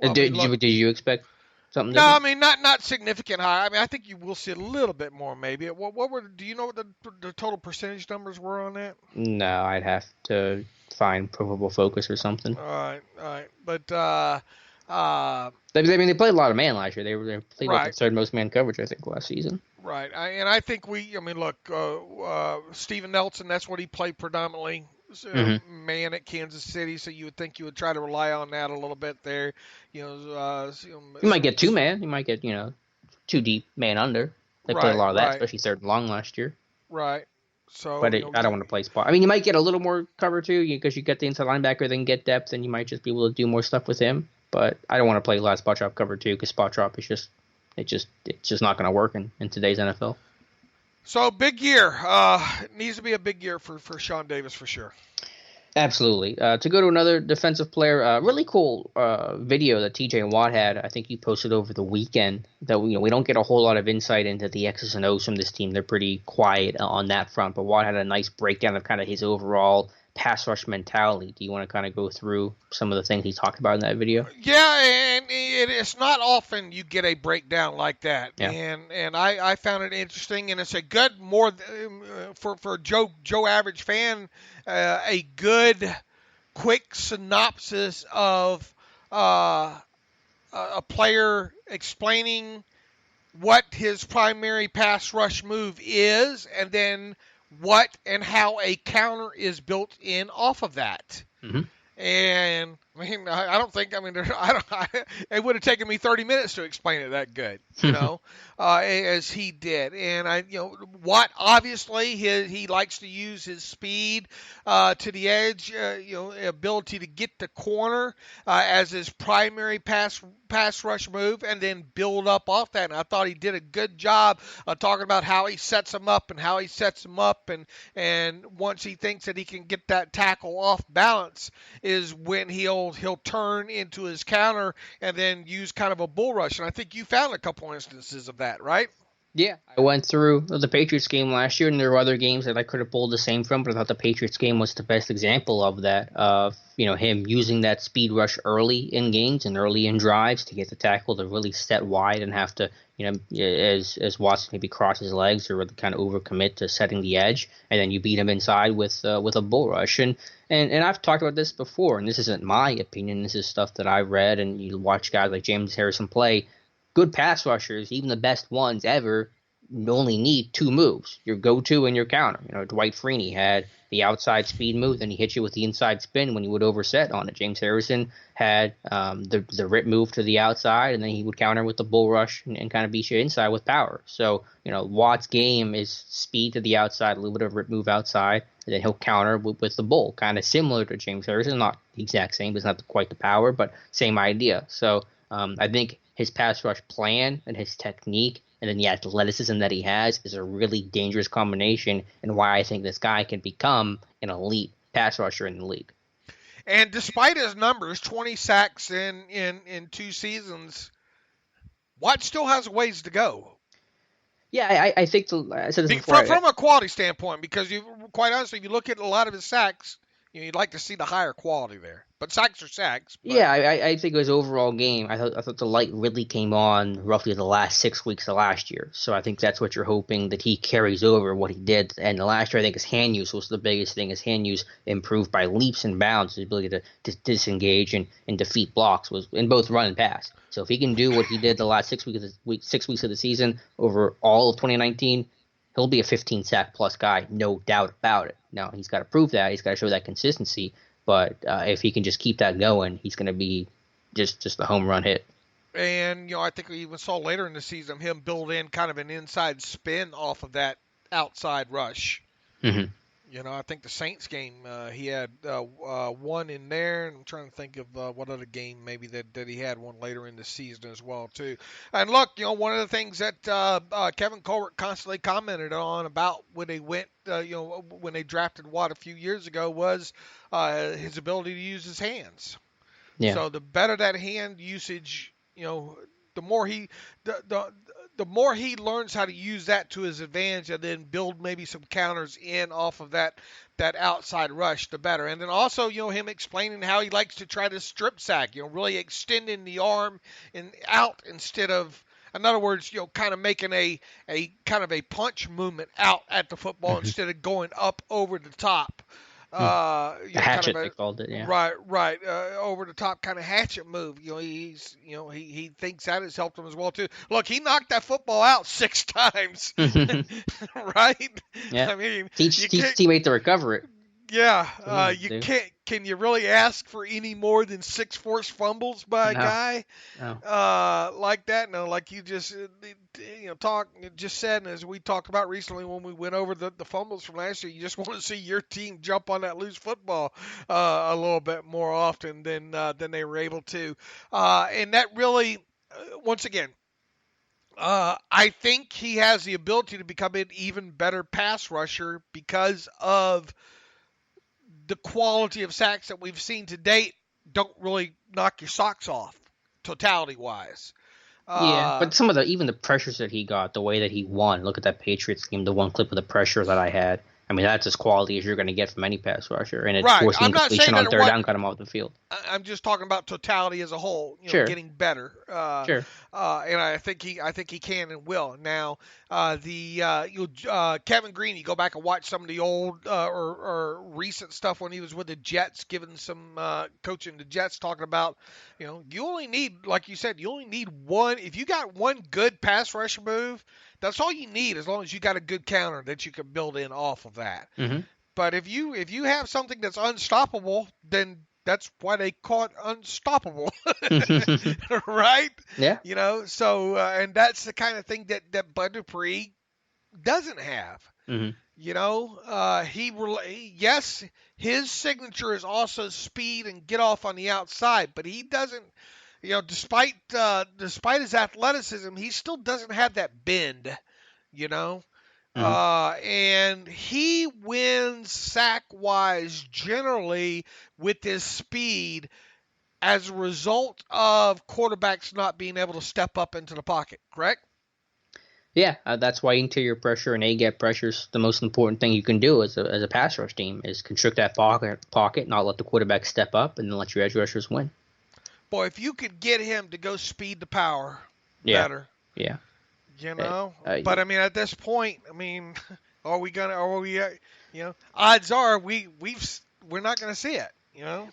Did you expect something No, different? I mean, not significant high. I mean, I think you will see a little bit more maybe. Do you know what the total percentage numbers were on that? No, I'd have to find Pro Football Focus or something. All right. But they played a lot of man last year. They played right. like the 3rd most man coverage, I think, last season. Right. I think Steven Nelson, that's what he played predominantly, man at Kansas City. So you would think you would try to rely on that a little bit there. You might get 2 man. You might get 2 deep man under. They played a lot of that, especially 3rd and long last year. Right. So, but I don't want to play spot. I mean, you might get a little more cover 2 because you get the inside linebacker, then get depth, and you might just be able to do more stuff with him. But I don't want to play a lot of spot drop cover 2 because spot drop is just not going to work in today's NFL. So big year. It needs to be a big year for Sean Davis for sure. Absolutely. To go to another defensive player, really cool video that TJ Watt had. I think he posted over the weekend that we don't get a whole lot of insight into the X's and O's from this team. They're pretty quiet on that front. But Watt had a nice breakdown of kind of his overall pass rush mentality. Do you want to kind of go through some of the things he talked about in that video? Yeah, and it's not often you get a breakdown like that, Yeah. and I found it interesting, and it's a good for Joe average fan, a good quick synopsis of a player explaining what his primary pass rush move is, and then what and how a counter is built in off of that. Mm-hmm. And I mean, I don't think. I mean, it would have taken me 30 minutes to explain it that good, as he did. And Watt obviously he likes to use his speed to the edge, ability to get the corner as his primary pass rush move, and then build up off that. And I thought he did a good job talking about how he sets him up and how he sets him up, and once he thinks that he can get that tackle off balance is when he'll turn into his counter and then use kind of a bull rush. And I think you found a couple instances of that, right? Yeah, I went through the Patriots game last year, and there were other games that I could have pulled the same from, but I thought the Patriots game was the best example of that, of him using that speed rush early in games and early in drives to get the tackle to really set wide and have to, as Watson maybe cross his legs or really kind of overcommit to setting the edge, and then you beat him inside with a bull rush. And I've talked about this before, and this isn't my opinion. This is stuff that I read, and you watch guys like James Harrison play. Good pass rushers, even the best ones ever, only need two moves, your go-to and your counter. Dwight Freeney had the outside speed move, then he hit you with the inside spin when you would overset on it. James Harrison had the rip move to the outside, and then he would counter with the bull rush and kind of beat you inside with power. So, Watt's game is speed to the outside, a little bit of rip move outside, and then he'll counter with the bull, kind of similar to James Harrison. Not the exact same, but it's not quite the power, but same idea. So I think his pass rush plan and his technique and then the athleticism that he has is a really dangerous combination, and why I think this guy can become an elite pass rusher in the league. And despite his numbers, 20 sacks in 2 seasons, Watt still has ways to go. Yeah, I think I said this before. From a quality standpoint, because quite honestly, if you look at a lot of his sacks, you'd like to see the higher quality there. But sacks are sacks. But. Yeah, I think his overall game, I thought the light really came on roughly the last 6 weeks of last year. So I think that's what you're hoping, that he carries over what he did. And the last year, I think his hand use was the biggest thing. His hand use improved by leaps and bounds. His ability to disengage and defeat blocks was in both run and pass. So if he can do what he did the last 6 weeks of the season over all of 2019, he'll be a 15-sack plus guy, no doubt about it. Now, he's got to prove that. He's got to show that consistency. But if he can just keep that going, he's going to be just a home run hit. And, I think we even saw later in the season him build in kind of an inside spin off of that outside rush. Mm-hmm. I think the Saints game, he had one in there, and I'm trying to think of what other game maybe that he had one later in the season as well, too. And look, one of the things that Kevin Colbert constantly commented on about when they went, when they drafted Watt a few years ago was his ability to use his hands. Yeah. So the better that hand usage, the more he learns how to use that to his advantage and then build maybe some counters in off of that outside rush, the better. And then also, him explaining how he likes to try to strip sack, really extending the arm and out instead of, in other words, kind of making a kind of a punch movement out at the football instead of going up over the top. Hatchet, they called it, yeah. Right. Over the top kind of hatchet move. He thinks that has helped him as well too. Look, he knocked that football out 6 times, right? Yeah. I mean, teach teammate to recover it. Yeah. You can't. Can you really ask for any more than 6 forced fumbles by a guy like that? No, like you just just said, and as we talked about recently when we went over the fumbles from last year, you just want to see your team jump on that loose football a little bit more often than they were able to, and that really, once again, I think he has the ability to become an even better pass rusher because of the quality of sacks that we've seen to date. Don't really knock your socks off, totality-wise. Yeah, but some of even the pressures that he got, the way that he won. Look at that Patriots game, the one clip of the pressure that I had. I mean, that's as quality as you're going to get from any pass rusher, and it's Right. forcing I'm not saying completion that on third down, got him off the field. I'm just talking about totality as a whole. Sure. Getting better. Sure. And I think he can and will. Now, Kevin Green, you go back and watch some of the old or recent stuff when he was with the Jets, giving some coaching the Jets, talking about, you only need, like you said, you only need one. If you got one good pass rush move, that's all you need, as long as you got a good counter that you can build in off of that. Mm-hmm. But if you have something that's unstoppable, then that's why they call it unstoppable, right? Yeah. So and that's the kind of thing that Bud Dupree doesn't have. Mm-hmm. Yes, his signature is also speed and get off on the outside, but he doesn't. Despite his athleticism, he still doesn't have that bend. And he wins sack-wise generally with his speed as a result of quarterbacks not being able to step up into the pocket, correct? Yeah, that's why interior pressure and A-gap pressure is the most important thing you can do as a pass rush team, is constrict that pocket, not let the quarterback step up, and then let your edge rushers win. Boy, if you could get him to go speed to power better. Yeah. But I mean, at this point, odds are we're not going to see it,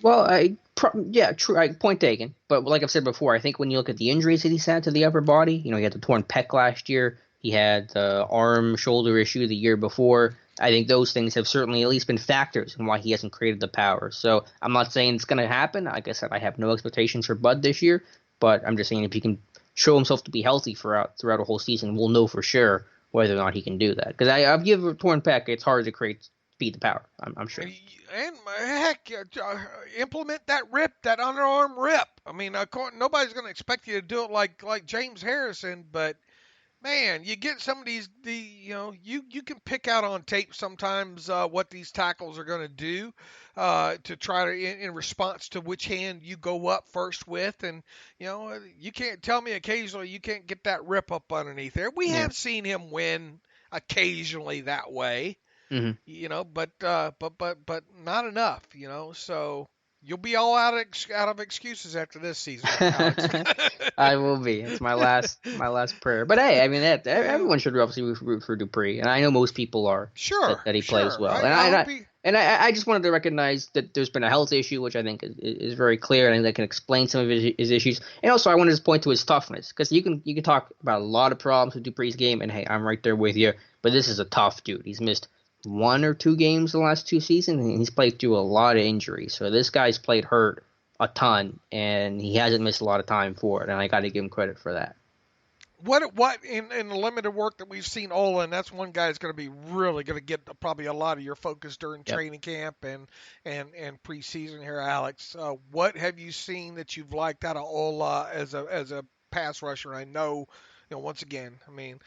Well, true. Point taken. But like I've said before, I think when you look at the injuries that he's had to the upper body, he had the torn pec last year. He had the arm shoulder issue the year before. I think those things have certainly at least been factors in why he hasn't created the power. So I'm not saying it's going to happen. Like I said, I have no expectations for Bud this year, but I'm just saying if he can show himself to be healthy throughout a whole season, we'll know for sure whether or not he can do that. Because I've given a torn pec, it's hard to speed the power, I'm sure. And heck, implement that underarm rip. I mean, nobody's going to expect you to do it like James Harrison, but man, you get some of these, you can pick out on tape sometimes what these tackles are going to do to try to, in response to which hand you go up first with. And, you can't tell me occasionally you can't get that rip up underneath there. We have seen him win occasionally that way, but not enough, so. You'll be all out of excuses after this season, Alex. I will be. It's my last prayer. But hey, I mean, everyone should obviously root for Dupree, and I know most people are. Sure. That he plays well, I just wanted to recognize that there's been a health issue, which I think is very clear, and I think that can explain some of his issues. And also, I wanted to point to his toughness, because you can talk about a lot of problems with Dupree's game, and hey, I'm right there with you. But this is a tough dude. He's missed 1 or 2 games the last 2 seasons, and he's played through a lot of injuries. So this guy's played hurt a ton, and he hasn't missed a lot of time for it, and I got to give him credit for that. What in the limited work that we've seen, Olin, that's one guy that's going to be really going to get probably a lot of your focus during training camp and preseason here, Alex. What have you seen that you've liked out of Ola as a pass rusher? I know, once again, I mean,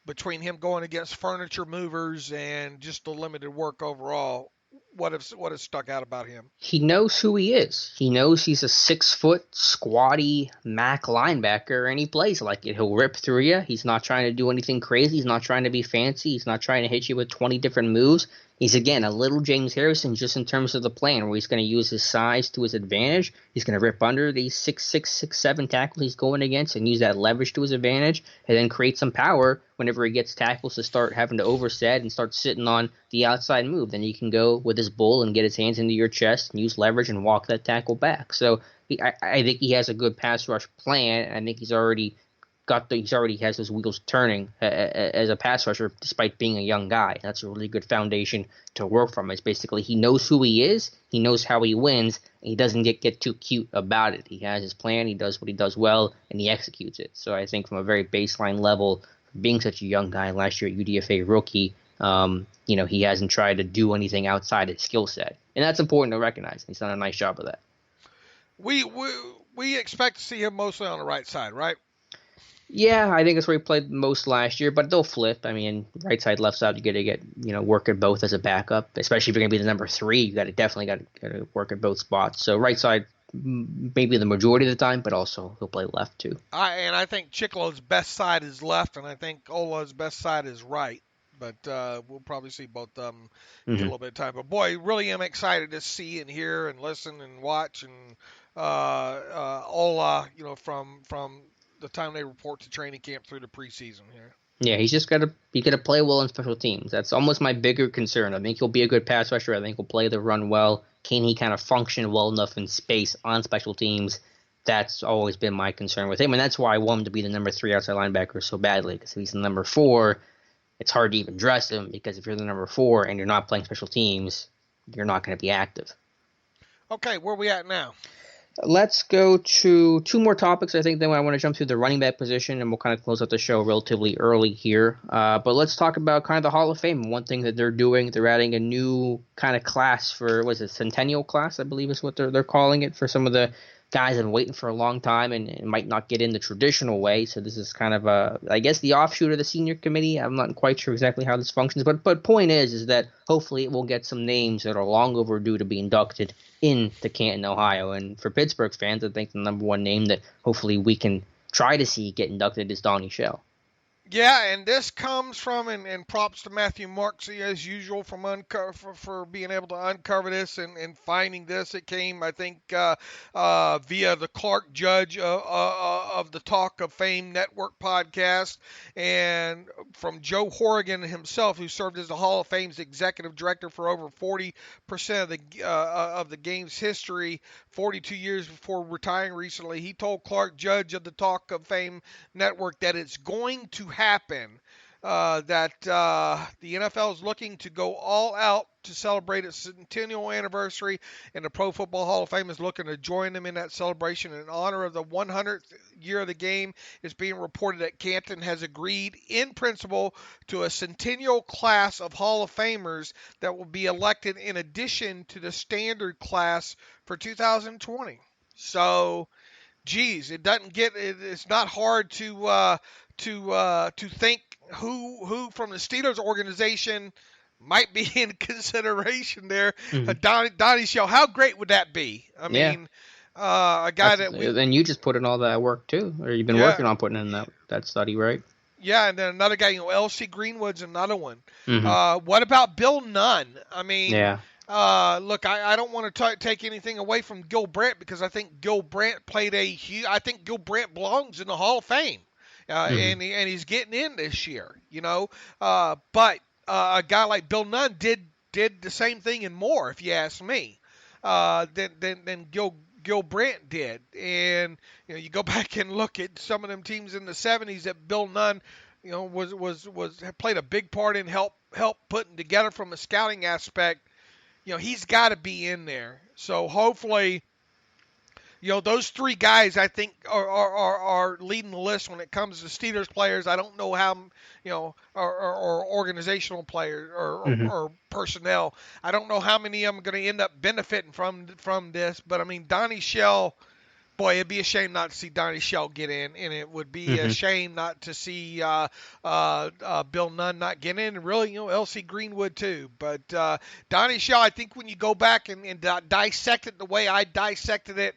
between him going against furniture movers and just the limited work overall, what has stuck out about him? He knows who he is. He knows he's a 6-foot, squatty Mac linebacker, and he plays like it. He'll rip through you. He's not trying to do anything crazy. He's not trying to be fancy. He's not trying to hit you with 20 different moves. He's, again, a little James Harrison just in terms of the plan, where he's going to use his size to his advantage. He's going to rip under these 6'6", 6'7" tackles he's going against and use that leverage to his advantage, and then create some power whenever he gets tackles to start having to overset and start sitting on the outside move. Then he can go with his bull and get his hands into your chest and use leverage and walk that tackle back. So I think he has a good pass rush plan. I think he's already has those wheels turning as a pass rusher, despite being a young guy. That's a really good foundation to work from. It's basically he knows who he is, he knows how he wins, and he doesn't get too cute about it. He has his plan, he does what he does well, and he executes it. So I think from a very baseline level, being such a young guy last year at UDFA rookie, he hasn't tried to do anything outside his skill set, and that's important to recognize. He's done a nice job of that. We expect to see him mostly on the right side, right? Yeah, I think that's where he played most last year, but they'll flip. I mean, right side, left side, you got to get work at both as a backup, especially if you're going to be the number three. You got to work at both spots. So right side, maybe the majority of the time, but also he'll play left too. I think Chicolo's best side is left, and I think Ola's best side is right. But we'll probably see both of them get a little bit of time. But boy, really am excited to see and hear and listen and watch and Ola, from the time they report to training camp through the preseason here. Yeah, he's just got to play well in special teams. That's almost my bigger concern. I think he'll be a good pass rusher. I think he'll play the run well. Can he kind of function well enough in space on special teams? That's always been my concern with him, and that's why I want him to be the number 3 outside linebacker so badly. Because if he's the number 4, it's hard to even dress him. Because if you're the number 4 and you're not playing special teams, you're not going to be active. Okay, where are we at now? Let's go to 2 more topics. I think then I want to jump through the running back position, and we'll kind of close out the show relatively early here. But let's talk about kind of the Hall of Fame. One thing that they're doing, they're adding a new kind of class for, Centennial class, I believe is what they're calling it, for some of the guys have been waiting for a long time and might not get in the traditional way. So this is kind of I guess the offshoot of the senior committee. I'm not quite sure exactly how this functions, but point is that hopefully it will get some names that are long overdue to be inducted into Canton, Ohio. And for Pittsburgh fans, I think the number one name that hopefully we can try to see get inducted is Donnie Shell. Yeah, and this comes from, and props to Matthew Marksy as usual for being able to uncover this and finding this. It came, I think, via the Clark Judge of the Talk of Fame Network podcast, and from Joe Horrigan himself, who served as the Hall of Fame's executive director for over 40% of the game's history, 42 years before retiring recently. He told Clark Judge of the Talk of Fame Network that it's going to happen, that the NFL is looking to go all out to celebrate its centennial anniversary, and the Pro Football Hall of Fame is looking to join them in that celebration. In honor of the 100th year of the game, it's being reported that Canton has agreed in principle to a centennial class of Hall of Famers that will be elected in addition to the standard class for 2020. So, geez, it's not hard to think who from the Steelers organization might be in consideration there. Donnie Shell, how great would that be? I mean, a guy and you just put in all that work too, or you've been working on putting in that study, right? Yeah, and then another guy, L.C. Greenwood's another one. What about Bill Nunn? I mean, look, I don't want to take anything away from Gil Brandt, because I think Gil Brandt I think Gil Brandt belongs in the Hall of Fame. And he's getting in this year, but a guy like Bill Nunn did the same thing and more, if you ask me, than Gil Brandt did. And you go back and look at some of them teams in the 70s that Bill Nunn, played a big part in help putting together from a scouting aspect. He's got to be in there. So hopefully, those 3 guys, I think, are leading the list when it comes to Steelers players. I don't know how, or organizational players or personnel. I don't know how many of them are going to end up benefiting from this. But, I mean, Donnie Shell, boy, it'd be a shame not to see Donnie Shell get in. And it would be a shame not to see Bill Nunn not get in. And really, L.C. Greenwood too. But Donnie Shell, I think when you go back and dissect it the way I dissected it,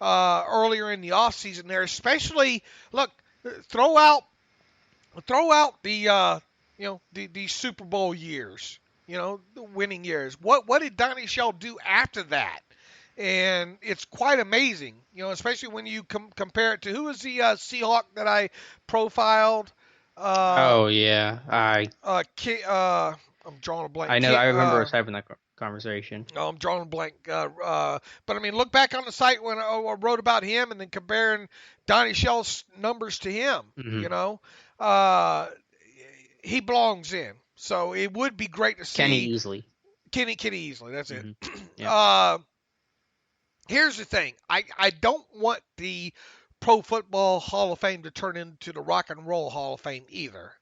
earlier in the offseason there, especially, look, throw out the the Super Bowl years, the winning years. What did Donnie Shell do after that? And it's quite amazing, especially when you compare it to, who was the Seahawk that I profiled? I'm drawing a blank. I know. I remember us having that conversation. No, I'm drawing a blank. But I mean, look back on the site when I wrote about him, and then comparing Donnie Shell's numbers to him. He belongs in. So it would be great to see Kenny Easley. That's it. Here's the thing. I don't want the Pro Football Hall of Fame to turn into the Rock and Roll Hall of Fame either.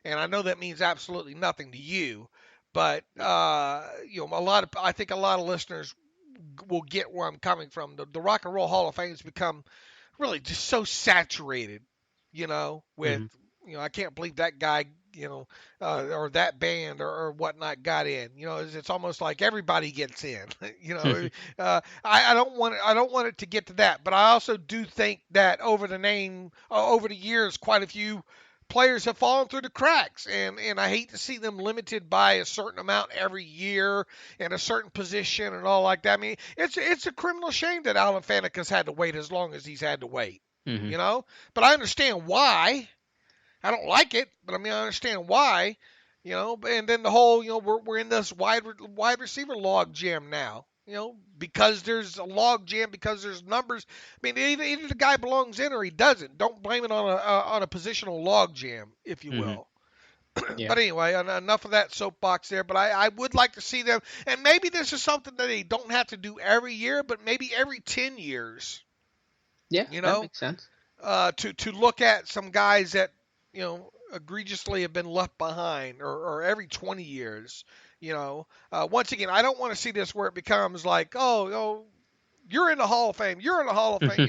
And I know that means absolutely nothing to you. But I think a lot of listeners will get where I'm coming from. The Rock and Roll Hall of Fame has become really just so saturated with, I can't believe that guy, or that band or whatnot got in. It's almost like everybody gets in. I don't want it to get to that, but I also do think that over the years, quite a few players have fallen through the cracks, and I hate to see them limited by a certain amount every year in a certain position and all like that. I mean, it's a criminal shame that Alan Faneca's had to wait as long as he's had to wait. But I understand why. I don't like it, but I mean I understand why. And then the whole we're in this wide receiver log jam now. Because there's a log jam, because there's numbers. I mean, either the guy belongs in or he doesn't. Don't blame it on a positional log jam, if you will. Yeah. But anyway, enough of that soapbox there. But I would like to see them, and maybe this is something that they don't have to do every year, but maybe every 10 years. Yeah, that makes sense. To look at some guys that egregiously have been left behind, or every 20 years. Once again, I don't want to see this where it becomes like, you're in the Hall of Fame. You're in the Hall of Fame,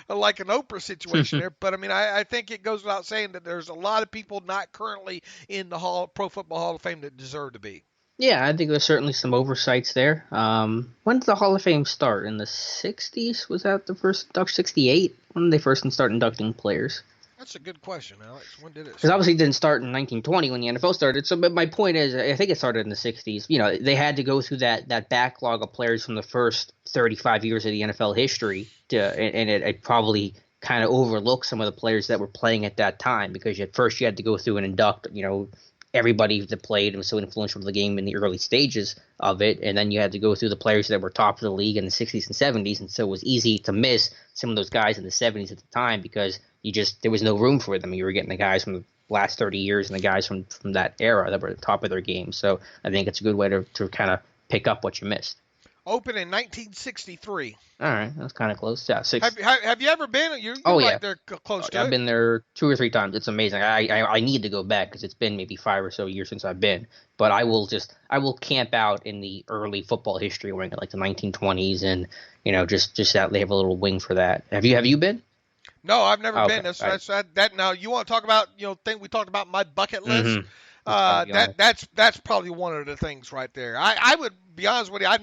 like an Oprah situation there. But I mean, I think it goes without saying that there's a lot of people not currently in the Pro Football Hall of Fame that deserve to be. Yeah, I think there's certainly some oversights there. When did the Hall of Fame start? In the 60s? Was that the first induction? 68? When did they first start inducting players? That's a good question, Alex. When did it start? Because obviously it didn't start in 1920 when the NFL started. So, but my point is, I think it started in the 60s. They had to go through that backlog of players from the first 35 years of the NFL history, and it probably kind of overlooked some of the players that were playing at that time, because at first you had to go through and induct, everybody that played and was so influential to the game in the early stages of it, and then you had to go through the players that were top of the league in the 60s and 70s, and so it was easy to miss some of those guys in the 70s at the time because there was no room for them. You were getting the guys from the last 30 years and the guys from that era that were at the top of their game. So I think it's a good way to kind of pick up what you missed. Opened in 1963. All right, that's kind of close. Yeah, Have you ever been? You're yeah, they're close to it. I've been there 2 or 3 times. It's amazing. I need to go back because it's been maybe 5 or so years since I've been. But I will camp out in the early football history wing, like the 1920s, and just that they have a little wing for that. Have you been? No, I've never been. That now you want to talk about thing we talked about my bucket list. That's probably one of the things right there. I would be honest with you. I'd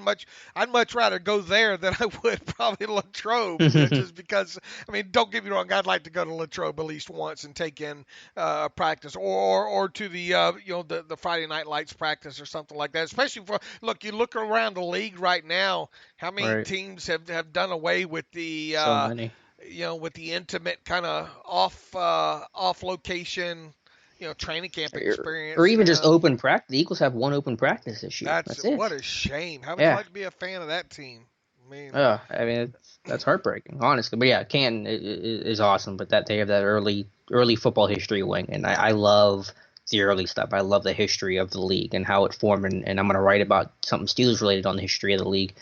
much rather go there than I would probably Latrobe, just because. I mean, don't get me wrong. I'd like to go to Latrobe at least once and take in practice, or to the the Friday Night Lights practice or something like that. Especially you look around the league right now. How many teams have done away with the so many. With the intimate kind of off location. Training camp experience. Or even just open practice. The Eagles have one open practice this year. That's it. What a shame. How would you like to be a fan of that team? I mean, that's heartbreaking, honestly. But yeah, Canton is awesome. But that they have that early football history wing, and I love the early stuff. I love the history of the league and how it formed. And I'm going to write about something Steelers related on the history of the league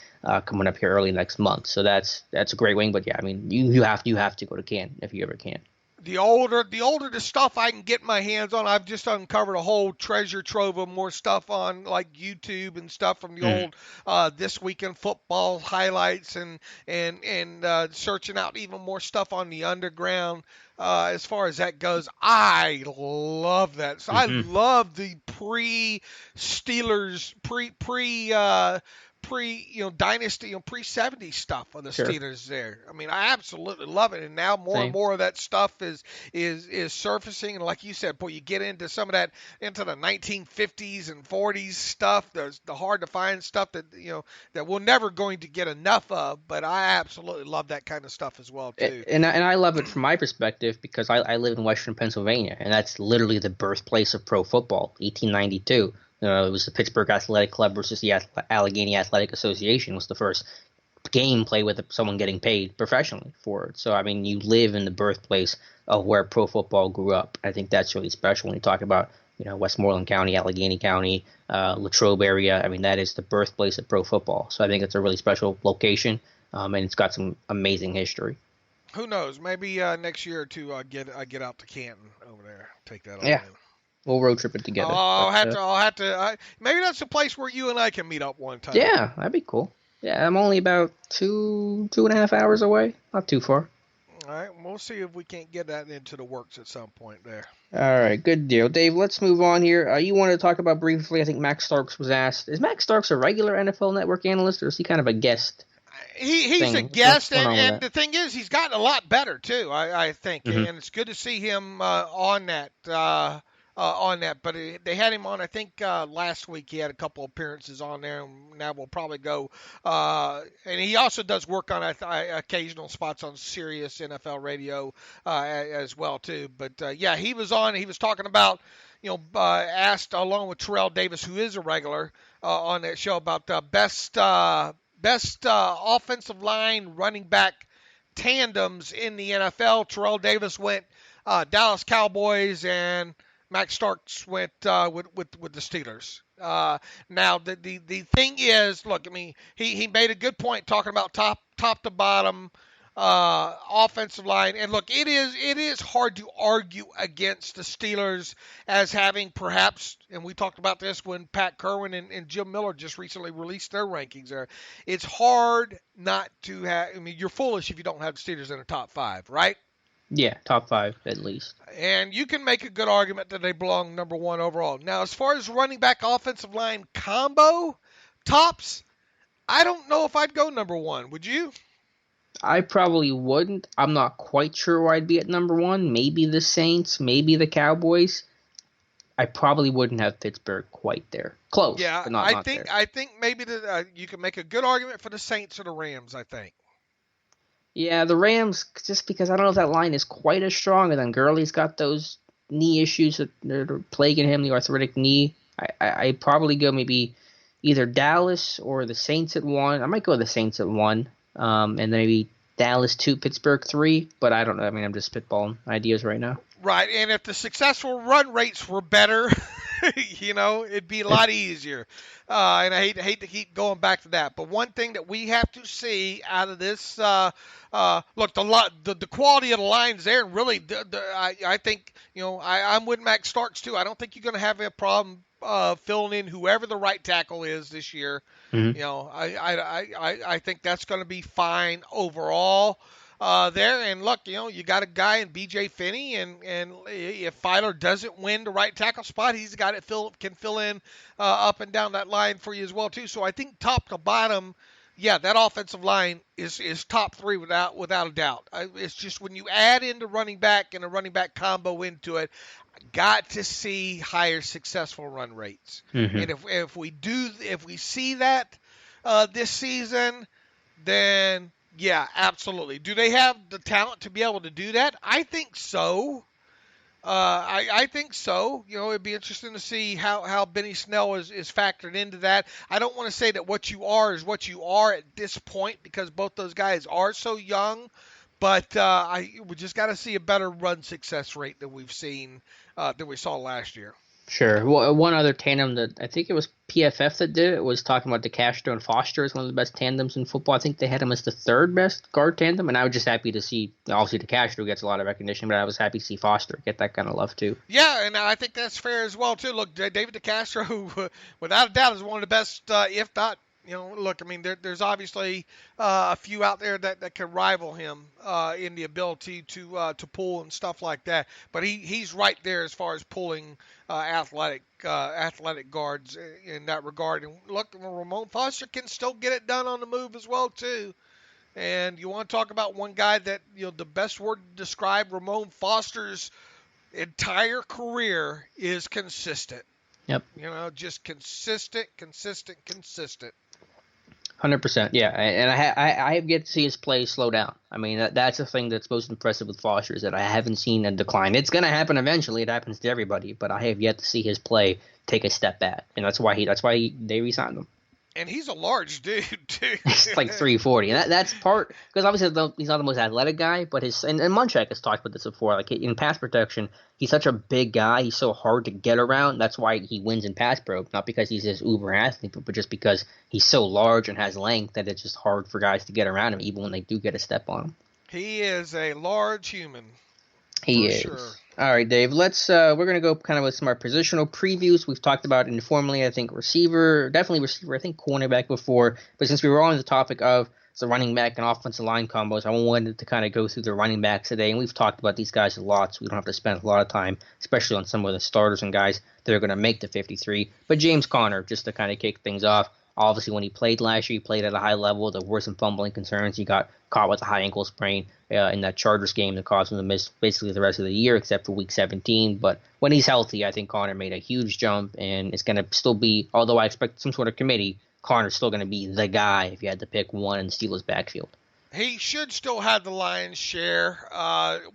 coming up here early next month. So that's a great wing. But yeah, I mean, you have to go to Canton if you ever can. The older the stuff I can get my hands on, I've just uncovered a whole treasure trove of more stuff on like YouTube and stuff from the old This Week in Football highlights and searching out even more stuff on the underground. As far as that goes, I love that. So I love the pre-Steelers, dynasty, pre-70 stuff of the Steelers there. I mean, I absolutely love it. And now more and more of that stuff is surfacing. And like you said, boy, you get into some of that, into the 1950s and 40s stuff. There's the hard to find stuff that, that we're never going to get enough of. But I absolutely love that kind of stuff as well, too. And I love it from my perspective because I live in Western Pennsylvania, and that's literally the birthplace of pro football, 1892. It was the Pittsburgh Athletic Club versus the Allegheny Athletic Association was the first game played with someone getting paid professionally for it. So, I mean, you live in the birthplace of where pro football grew up. I think that's really special when you talk about, Westmoreland County, Allegheny County, Latrobe area. I mean, that is the birthplace of pro football. So I think it's a really special location, and it's got some amazing history. Who knows? Maybe next year or two I get out to Canton over there. Take that on. Yeah. We'll road trip it together. I'll have to. Maybe that's a place where you and I can meet up one time. Yeah, that'd be cool. Yeah, I'm only about 2.5 hours away. Not too far. All right, we'll see if we can't get that into the works at some point there. All right, good deal. Dave, let's move on here. You want to talk about briefly, I think Max Starks was asked, is Max Starks a regular NFL Network analyst, or is he kind of a guest? He's a guest, and the thing is, he's gotten a lot better, too, I think. Mm-hmm. And it's good to see him on that. But they had him on, I think, last week. He had a couple appearances on there, and now we'll probably go. And he also does work on occasional spots on Sirius NFL radio as well, too. But, yeah, he was on. He was talking about, asked along with Terrell Davis, who is a regular on that show, about the best offensive line running back tandems in the NFL. Terrell Davis went Dallas Cowboys, and Max Starks went with the Steelers. Now the thing is, look, I mean, he made a good point talking about top to bottom offensive line, and look, it is hard to argue against the Steelers as having perhaps, and we talked about this when Pat Kerwin and Jim Miller just recently released their rankings there. It's hard not to have. I mean, you're foolish if you don't have the Steelers in the top 5, right? Yeah, top 5 at least. And you can make a good argument that they belong number 1 overall. Now, as far as running back offensive line combo tops, I don't know if I'd go number 1. Would you? I probably wouldn't. I'm not quite sure where I'd be at number 1. Maybe the Saints, maybe the Cowboys. I probably wouldn't have Pittsburgh quite there. Close. Yeah, but not there. I think maybe you can make a good argument for the Saints or the Rams, I think. Yeah, the Rams, just because I don't know if that line is quite as strong. And then Gurley's got those knee issues that are plaguing him, the arthritic knee. I'd probably go maybe either Dallas or the Saints at 1. I might go the Saints at 1. And then maybe Dallas 2, Pittsburgh 3, but I don't know. I mean, I'm just spitballing ideas right now. Right, and if the successful run rates were better, it'd be a lot easier. And I hate to keep going back to that. But one thing that we have to see out of this, look, the quality of the lines there, and really, I think, I'm with Max Starks too. I don't think you're going to have a problem filling in whoever the right tackle is this year. Mm-hmm. I think that's going to be fine overall there. And look, you got a guy in B.J. Finney, and if Filer doesn't win the right tackle spot, he's a guy that can fill in up and down that line for you as well too. So I think top to bottom, yeah, that offensive line is top 3 without a doubt. It's just when you add in the running back and a running back combo into it, got to see higher successful run rates. Mm-hmm. And if we see that this season, then yeah, absolutely. Do they have the talent to be able to do that? I think so. I think so. It'd be interesting to see how Benny Snell is factored into that. I don't want to say that what you are is what you are at this point, because both those guys are so young. But we just got to see a better run success rate than we've seen than we saw last year. Sure. Well, one other tandem that I think it was PFF that did it was talking about DeCastro and Foster as one of the best tandems in football. I think they had him as the 3rd best guard tandem, and I was just happy to see. Obviously, DeCastro gets a lot of recognition, but I was happy to see Foster get that kind of love too. Yeah, and I think that's fair as well too. Look, David DeCastro, who without a doubt is one of the best, if not. Look, I mean, there's obviously a few out there that can rival him in the ability to pull and stuff like that. But he's right there as far as pulling athletic guards in that regard. And look, Ramon Foster can still get it done on the move as well too. And you want to talk about one guy that the best word to describe Ramon Foster's entire career is consistent. Yep. Just consistent. 100%, yeah, and I have yet to see his play slow down. I mean, that's the thing that's most impressive with Foster, is that I haven't seen a decline. It's going to happen eventually. It happens to everybody, but I have yet to see his play take a step back, and that's why they re-signed him. And he's a large dude, too. It's like 340, and that's part because obviously he's not the most athletic guy, but and Munchak has talked about this before. Like in pass protection, he's such a big guy. He's so hard to get around. That's why he wins in pass pro, not because he's this uber athlete, but just because he's so large and has length that it's just hard for guys to get around him, even when they do get a step on him. He is a large human. He is. Sure. All right, Dave. We're going to go kind of with some of our positional previews. We've talked about informally, I think, receiver, definitely receiver, I think cornerback before. But since we were on the topic of the running back and offensive line combos, I wanted to kind of go through the running backs today, and we've talked about these guys a lot, so we don't have to spend a lot of time, especially on some of the starters and guys that are going to make the 53. But James Conner, just to kind of kick things off, obviously when he played last year, he played at a high level. There were some fumbling concerns. He got caught with a high ankle sprain in that Chargers game that caused him to miss basically the rest of the year except for Week 17. But when he's healthy, I think Conner made a huge jump, and it's going to still be, although I expect some sort of committee, Conner's still going to be the guy if you had to pick one in Steelers' backfield. He should still have the lion's share.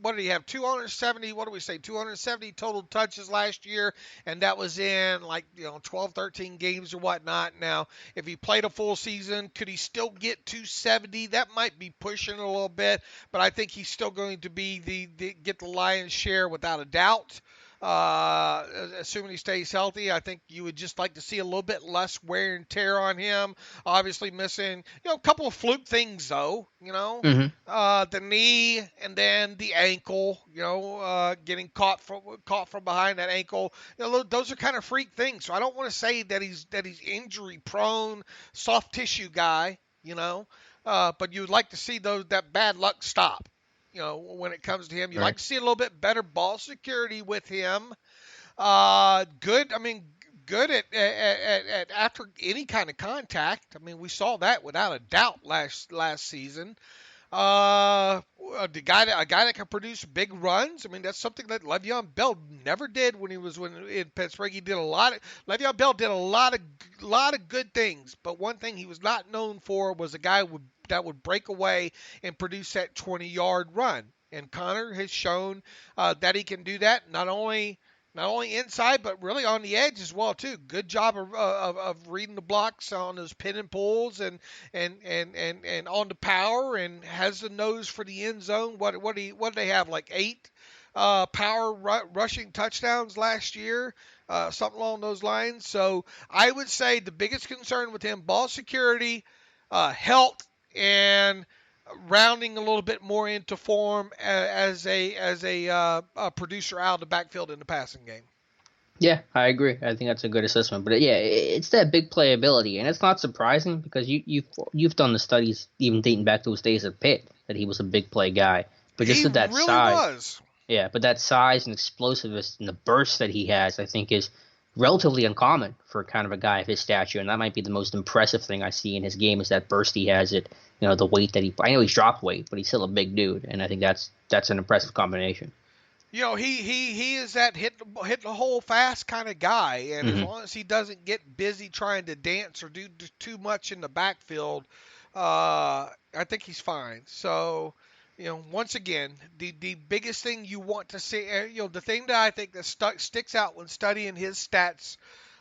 What did he have? 270, 270 total touches last year, and that was in 12, 13 games or whatnot. Now, if he played a full season, could he still get 270? That might be pushing a little bit, but I think he's still going to be get the lion's share without a doubt. Assuming he stays healthy, I think you would just like to see a little bit less wear and tear on him. Obviously missing, a couple of fluke things though, the knee and then the ankle, getting caught from behind that ankle. Those are kind of freak things. So I don't want to say that he's injury prone, soft tissue guy, but you would like to see that bad luck stop. When it comes to him, you like to see a little bit better ball security with him. Good at after any kind of contact. I mean, we saw that without a doubt last season. A guy that can produce big runs. I mean, that's something that Le'Veon Bell never did when he was in Pittsburgh. Le'Veon Bell did a lot of good things, but one thing he was not known for was a guy that would break away and produce that 20-yard run. And Conner has shown that he can do that not only inside, but really on the edge as well too. Good job of reading the blocks on those pin and pulls and on the power, and has the nose for the end zone. What do they have, like 8 power rushing touchdowns last year? Something along those lines. So I would say the biggest concern with him, ball security, health, and rounding a little bit more into form as a producer out of the backfield in the passing game. Yeah, I agree. I think that's a good assessment. But yeah, it's that big playability, and it's not surprising because you've done the studies even dating back to his days at Pitt that he was a big play guy. But just with that really size, was. Yeah, but that size and explosiveness and the burst that he has, I think, is relatively uncommon for kind of a guy of his stature, and that might be the most impressive thing I see in his game is that burst he has. The weight that I know he's dropped weight, but he's still a big dude, and I think that's an impressive combination. He is that hit the hole fast kind of guy, and as long as he doesn't get busy trying to dance or do too much in the backfield, I think he's fine. So, once again, the biggest thing you want to see, the thing that I think that sticks out when studying his stats,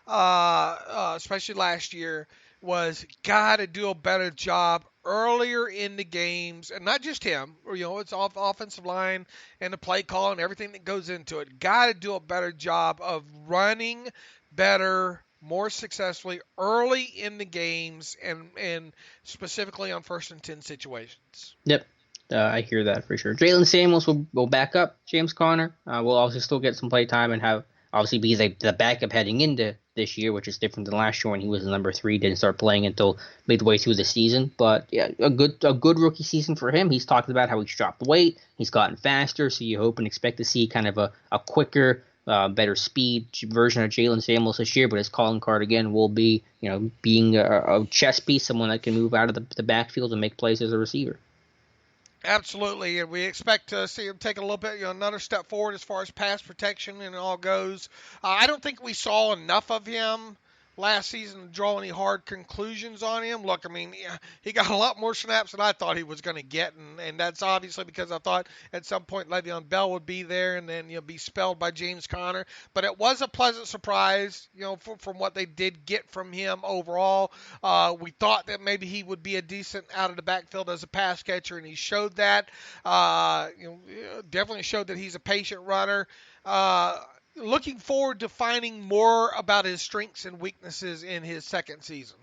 especially last year, was got to do a better job earlier in the games, and not just him. It's off offensive line and the play call and everything that goes into it. Got to do a better job of running better, more successfully early in the games, and specifically on 1st and 10 situations. Yep. I hear that for sure. Jalen Samuels will back up James Conner. Will also still get some play time and have obviously be the backup heading into this year, which is different than last year when he was the number 3, didn't start playing until midway through the season. But yeah, a good rookie season for him. He's talked about how he's dropped weight, he's gotten faster, so you hope and expect to see kind of a quicker, better speed version of Jalen Samuels this year. But his calling card again will be being a chess piece, someone that can move out of the backfield and make plays as a receiver. Absolutely, and we expect to see him take a little bit, another step forward as far as pass protection and all goes. I don't think we saw enough of him last season to draw any hard conclusions on him. Look, I mean, he got a lot more snaps than I thought he was going to get, and that's obviously because I thought at some point Le'Veon Bell would be there and then be spelled by James Conner. But it was a pleasant surprise, from what they did get from him overall. We thought that maybe he would be a decent out of the backfield as a pass catcher, and he showed that. Definitely showed that he's a patient runner. Looking forward to finding more about his strengths and weaknesses in his second season.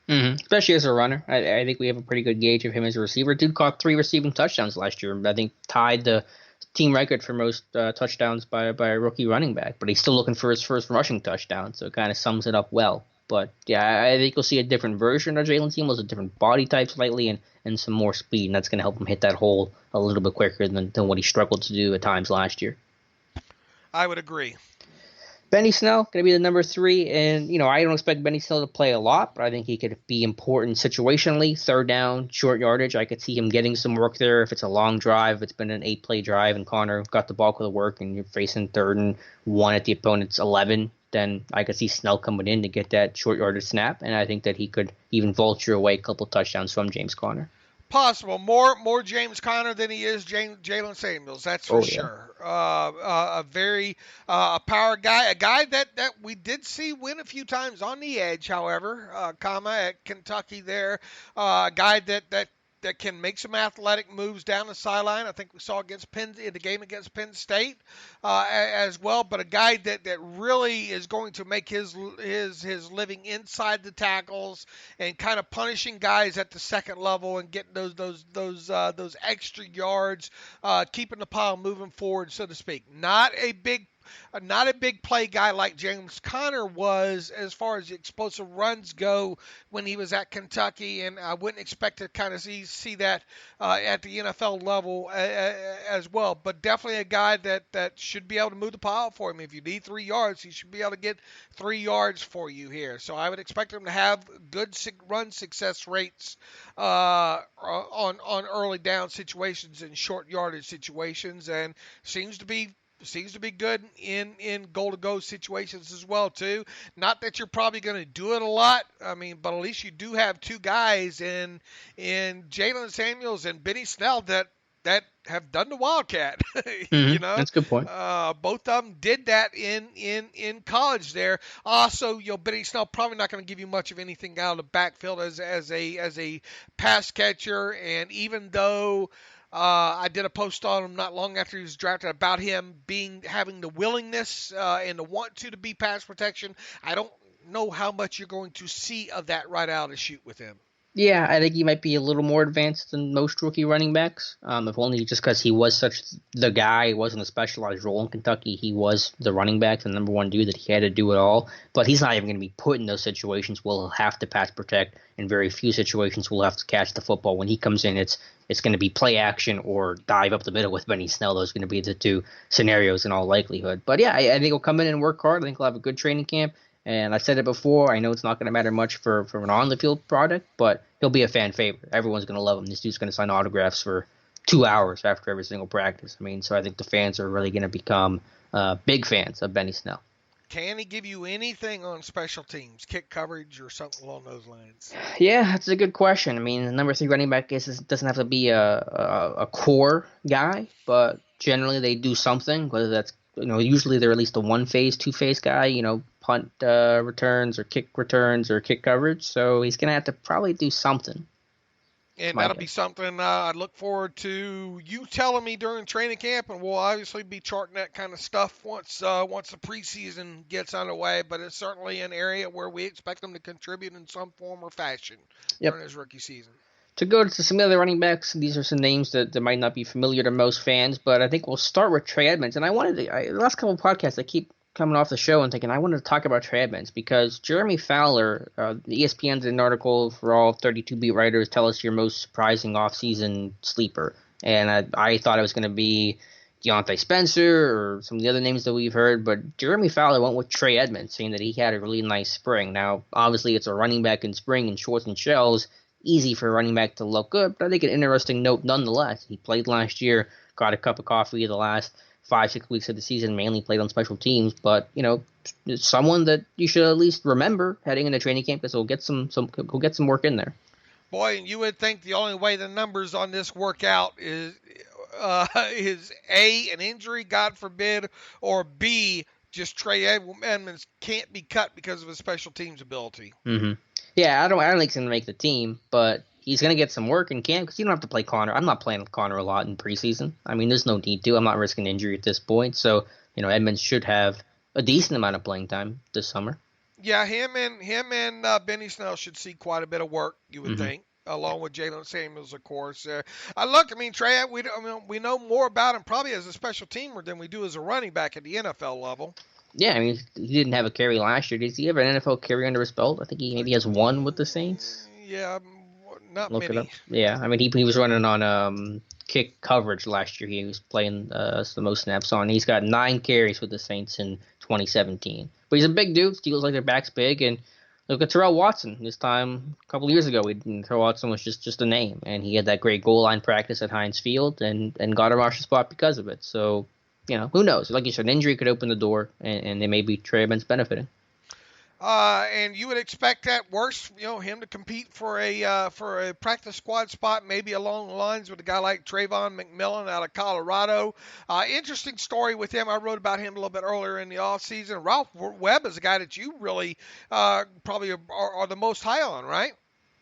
Especially as a runner. I think we have a pretty good gauge of him as a receiver. Dude caught 3 receiving touchdowns last year. I think tied the team record for most touchdowns by a rookie running back. But he's still looking for his first rushing touchdown, so it kind of sums it up well. But yeah, I think you'll see a different version of Jalen Samuels, a different body type slightly, and some more speed, and that's going to help him hit that hole a little bit quicker than what he struggled to do at times last year. I would agree. Benny Snell going to be the number 3, and I don't expect Benny Snell to play a lot, but I think he could be important situationally, third down, short yardage. I could see him getting some work there if it's a long drive. It's been an 8-play drive, and Connor got the bulk of the work, and you're facing 3rd and 1 at the opponent's 11. Then I could see Snell coming in to get that short yardage snap, and I think that he could even vulture away a couple touchdowns from James Conner. Possible. More James Conner than he is Jalen Samuels. That's for sure. A very power guy. A guy that we did see win a few times on the edge, however, at Kentucky there. A guy that can make some athletic moves down the sideline. I think we saw in the game against Penn State as well. But a guy that really is going to make his living inside the tackles and kind of punishing guys at the second level and getting those extra yards, keeping the pile moving forward, so to speak. Not a big play guy like James Conner was as far as the explosive runs go when he was at Kentucky, and I wouldn't expect to kind of see that at the NFL level as well. But definitely a guy that should be able to move the pile for him. If you need 3 yards, he should be able to get 3 yards for you here. So I would expect him to have good run success rates on early down situations and short yardage situations, and seems to be good in goal-to-go situations as well, too. Not that you're probably going to do it a lot, but at least you do have 2 guys in Jalen Samuels and Benny Snell that have done the Wildcat. That's a good point. Both of them did that in college there. Also, Benny Snell probably not going to give you much of anything out of the backfield as a pass catcher, and even though I did a post on him not long after he was drafted about him having the willingness and the want to be pass protection. I don't know how much you're going to see of that right out of the chute with him. Yeah, I think he might be a little more advanced than most rookie running backs, if only just because he was such the guy. He wasn't a specialized role in Kentucky. He was the running back, the number 1 dude that he had to do it all. But he's not even going to be put in those situations where he'll have to pass protect. In very few situations will have to catch the football. When he comes in, it's going to be play action or dive up the middle with Benny Snell. Those are going to be the 2 scenarios in all likelihood. But yeah, I think he'll come in and work hard. I think he'll have a good training camp. And I said it before, I know it's not going to matter much for an on-the-field product, but he'll be a fan favorite. Everyone's going to love him. This dude's going to sign autographs for 2 hours after every single practice. So I think the fans are really going to become big fans of Benny Snell. Can he give you anything on special teams, kick coverage or something along those lines? Yeah, that's a good question. The number 3 running back doesn't have to be a core guy, but generally they do something, whether that's usually they're at least a 1-phase, 2-phase guy, punt returns or kick coverage. So he's going to have to probably do something. And that'll be something I look forward to you telling me during training camp, and we'll obviously be charting that kind of stuff once the preseason gets underway. But it's certainly an area where we expect him to contribute in some form or fashion during his rookie season. To go to some other running backs, these are some names that might not be familiar to most fans, but I think we'll start with Trey Edmonds. And the last couple of podcasts, I keep coming off the show and thinking I wanted to talk about Trey Edmonds because Jeremy Fowler, ESPN did an article for all 32 beat writers, tell us your most surprising offseason sleeper. And I thought it was going to be Deontay Spencer or some of the other names that we've heard, but Jeremy Fowler went with Trey Edmonds, saying that he had a really nice spring. Now, obviously, it's a running back in spring in shorts and shells. Easy for a running back to look good, but I think an interesting note nonetheless. He played last year, got a cup of coffee the last 5-6 weeks of the season, mainly played on special teams, but someone that you should at least remember heading into training camp because he'll get some work in there. Boy, and you would think the only way the numbers on this work out is A, an injury, God forbid, or B, just Trey Edmonds can't be cut because of his special teams ability. Mm-hmm. Yeah, I don't think he's going to make the team, but he's going to get some work in camp because you don't have to play Connor. I'm not playing with Connor a lot in preseason. There's no need to. I'm not risking injury at this point. So, Edmonds should have a decent amount of playing time this summer. Yeah, him and Benny Snell should see quite a bit of work, you would think, along with Jalen Samuels, of course. Trey, we know more about him probably as a special teamer than we do as a running back at the NFL level. Yeah, I mean, he didn't have a carry last year. Does he have an NFL carry under his belt? I think he maybe has one with the Saints. Yeah, not Look it up. many. Yeah, I mean, he was running on kick coverage last year. He was playing the most snaps on. He's got 9 carries with the Saints in 2017. But he's a big dude. Steelers like their backs big. And look at Terrell Watson. This time, a couple years ago, Terrell Watson was just a name. And he had that great goal line practice at Heinz Field and got a roster spot because of it. So, who knows? Like you said, an injury could open the door, and they may be Trey Evans benefiting. And you would expect at worst, him to compete for a practice squad spot, maybe along the lines with a guy like Trayvon McMillan out of Colorado. Interesting story with him. I wrote about him a little bit earlier in the offseason. Ralph Webb is a guy that you really probably are the most high on, right?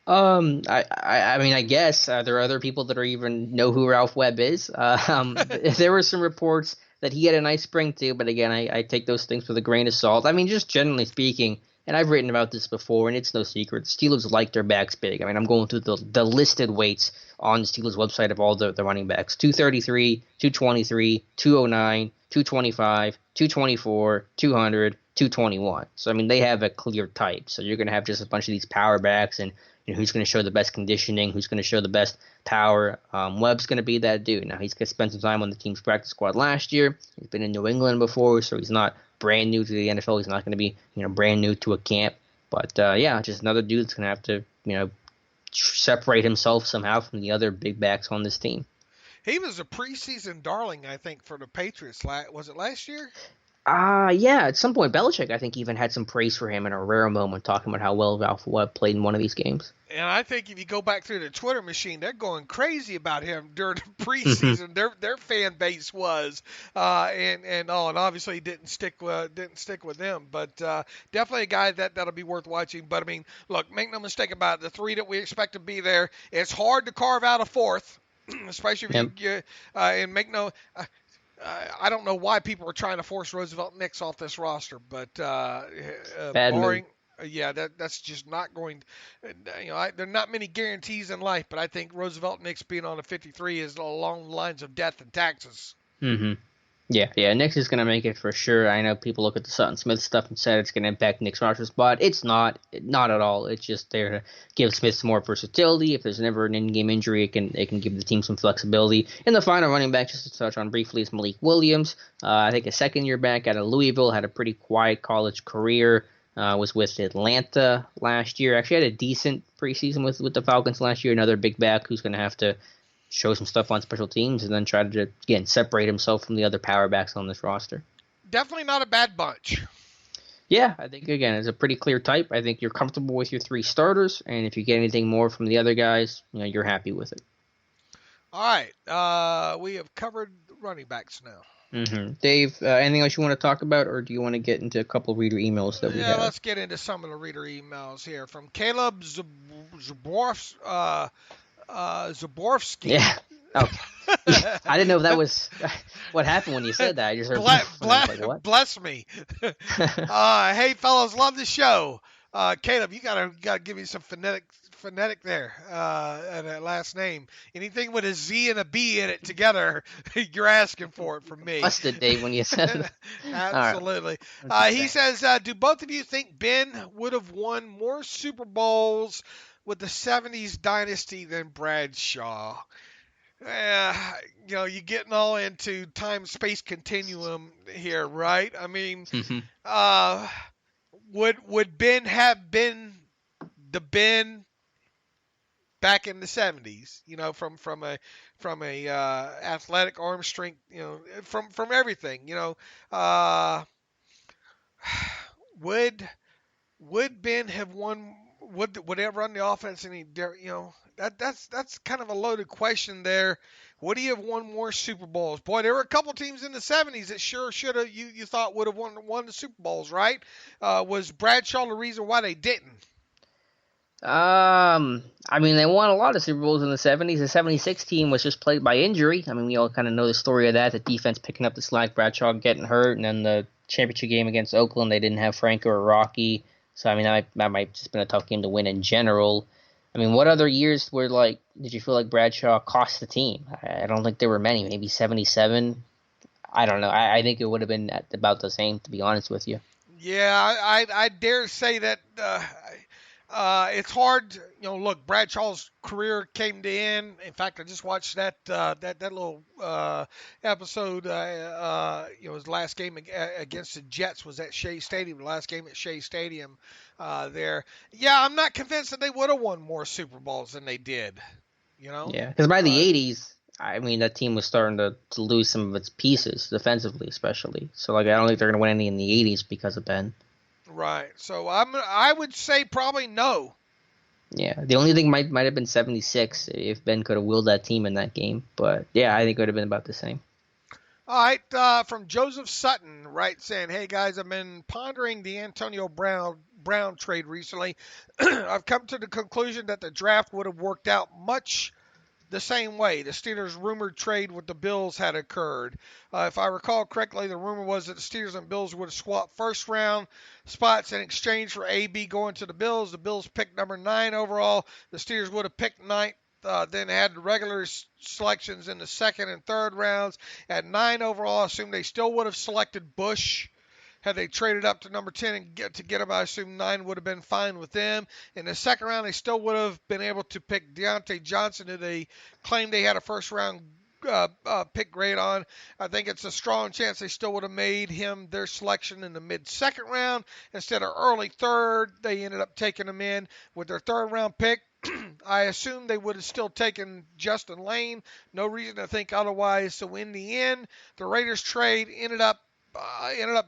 I mean, I guess there are other people that even know who Ralph Webb is. There were some reports that he had a nice spring too, but again, I take those things with a grain of salt. I mean, just generally speaking, and I've written about this before, and it's no secret, Steelers like their backs big. I mean, I'm going through the listed weights on the Steelers website of all the running backs: 233, 223, 209, 225, 224, 200, 221. So I mean, they have a clear type. So you're going to have just a bunch of these power backs, and who's going to show the best conditioning, who's going to show the best power. Webb's going to be that dude. Now, he's going to spend some time on the team's practice squad last year. He's been in New England before, so he's not brand new to the NFL. He's not going to be, brand new to a camp. But, just another dude that's going to have to, separate himself somehow from the other big backs on this team. He was a preseason darling, I think, for the Patriots. Was it last year? Yeah, at some point, Belichick, I think, even had some praise for him in a rare moment, talking about how well Ralph Webb played in one of these games. And I think if you go back through the Twitter machine, they're going crazy about him during the preseason. Their fan base was, and obviously didn't stick with them. But definitely a guy that'll be worth watching. But I mean, look, make no mistake about it, the 3 that we expect to be there. It's hard to carve out a 4th, especially if you and make no. I don't know why people are trying to force Roosevelt Nix off this roster, but barring, that's just not going. There are not many guarantees in life, but I think Roosevelt Nix being on the 53 is along the lines of death and taxes. Mm-hmm. Yeah, Nix is going to make it for sure. I know people look at the Sutton Smith stuff and said it's going to impact Nick's roster spot. It's not at all. It's just there to give Smith some more versatility. If there's never an in-game injury, it can give the team some flexibility. And the final running back, just to touch on briefly, is Malik Williams. I think a second-year back out of Louisville, had a pretty quiet college career. Was with Atlanta last year. Actually had a decent preseason with the Falcons last year. Another big back who's going to have to show some stuff on special teams and then try to, again, separate himself from the other power backs on this roster. Definitely not a bad bunch. Yeah, I think, again, it's a pretty clear type. I think you're comfortable with your 3 starters, and if you get anything more from the other guys, you're happy with it. All right. We have covered running backs now. Mm-hmm. Dave, anything else you want to talk about, or do you want to get into a couple of reader emails that we have? Yeah, let's get into some of the reader emails here. From Caleb Zaborski. Yeah. Oh. I didn't know if that was what happened when you said that. I just heard what? Bless me. Hey, fellas, love the show. Caleb, you gotta give me some phonetic there. And that last name. Anything with a Z and a B in it together, you're asking for it from me. Busted, Dave, when you said it. Absolutely. He says, do both of you think Ben would have won more Super Bowls with the 70s dynasty than Bradshaw? You're getting all into time-space continuum here, right? I mean, would Ben have been the Ben back in the 70s? From a athletic arm strength, from everything. Would Ben have won? Would they have run the offense any? That's kind of a loaded question there. Would he have won more Super Bowls? Boy, there were a couple teams in the 70s that sure should have. You thought would have won the Super Bowls, right? Was Bradshaw the reason why they didn't? I mean, they won a lot of Super Bowls in the 70s. The 76 team was just plagued by injury. I mean, we all kind of know the story of that. The defense picking up the slack, Bradshaw getting hurt, and then the championship game against Oakland, they didn't have Franco or Rocky. So, I mean, that might just been a tough game to win in general. I mean, what other years did you feel like Bradshaw cost the team? I don't think there were many. Maybe 77. I don't know. I think it would have been at about the same, to be honest with you. Yeah, I dare say that it's hard. Look, Bradshaw's career came to end. In fact, I just watched that little episode. His last game against the Jets was at Shea Stadium. The last game at Shea Stadium there. Yeah, I'm not convinced that they would have won more Super Bowls than they did. Yeah, because by the 80s, I mean, that team was starting to lose some of its pieces, defensively especially. So, I don't think they're going to win any in the 80s because of Ben. Right. So, I would say probably no. Yeah, the only thing might have been 76 if Ben could have willed that team in that game. But, yeah, I think it would have been about the same. All right, from Joseph Sutton, right, saying, hey, guys, I've been pondering the Antonio Brown trade recently. I've come to the conclusion that the draft would have worked out much the same way. The Steelers' rumored trade with the Bills had occurred. If I recall correctly, the rumor was that the Steelers and Bills would have swapped first-round spots in exchange for AB going to the Bills. The Bills picked number 9 overall. The Steelers would have picked 9th. Then had the regular selections in the second and third rounds. At 9 overall, I assume they still would have selected Bush. Had they traded up to number 10 and get him, I assume 9 would have been fine with them. In the second round, they still would have been able to pick Deontay Johnson, who they claimed they had a first-round pick grade on. I think it's a strong chance they still would have made him their selection in the mid-second round. Instead of early third, they ended up taking him in with their third-round pick. I assume they would have still taken Justin Lane. No reason to think otherwise. So in the end, the Raiders trade ended up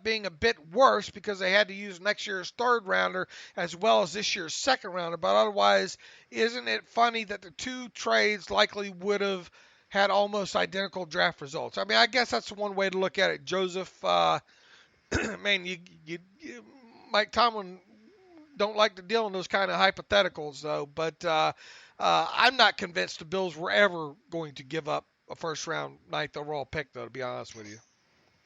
being a bit worse because they had to use next year's third rounder as well as this year's second rounder. But otherwise, isn't it funny that the two trades likely would have had almost identical draft results? I mean, I guess that's one way to look at it, Joseph. Man, you Mike Tomlin don't like to deal in those kind of hypotheticals, though. But I'm not convinced the Bills were ever going to give up a first-round 9th overall pick, though, to be honest with you.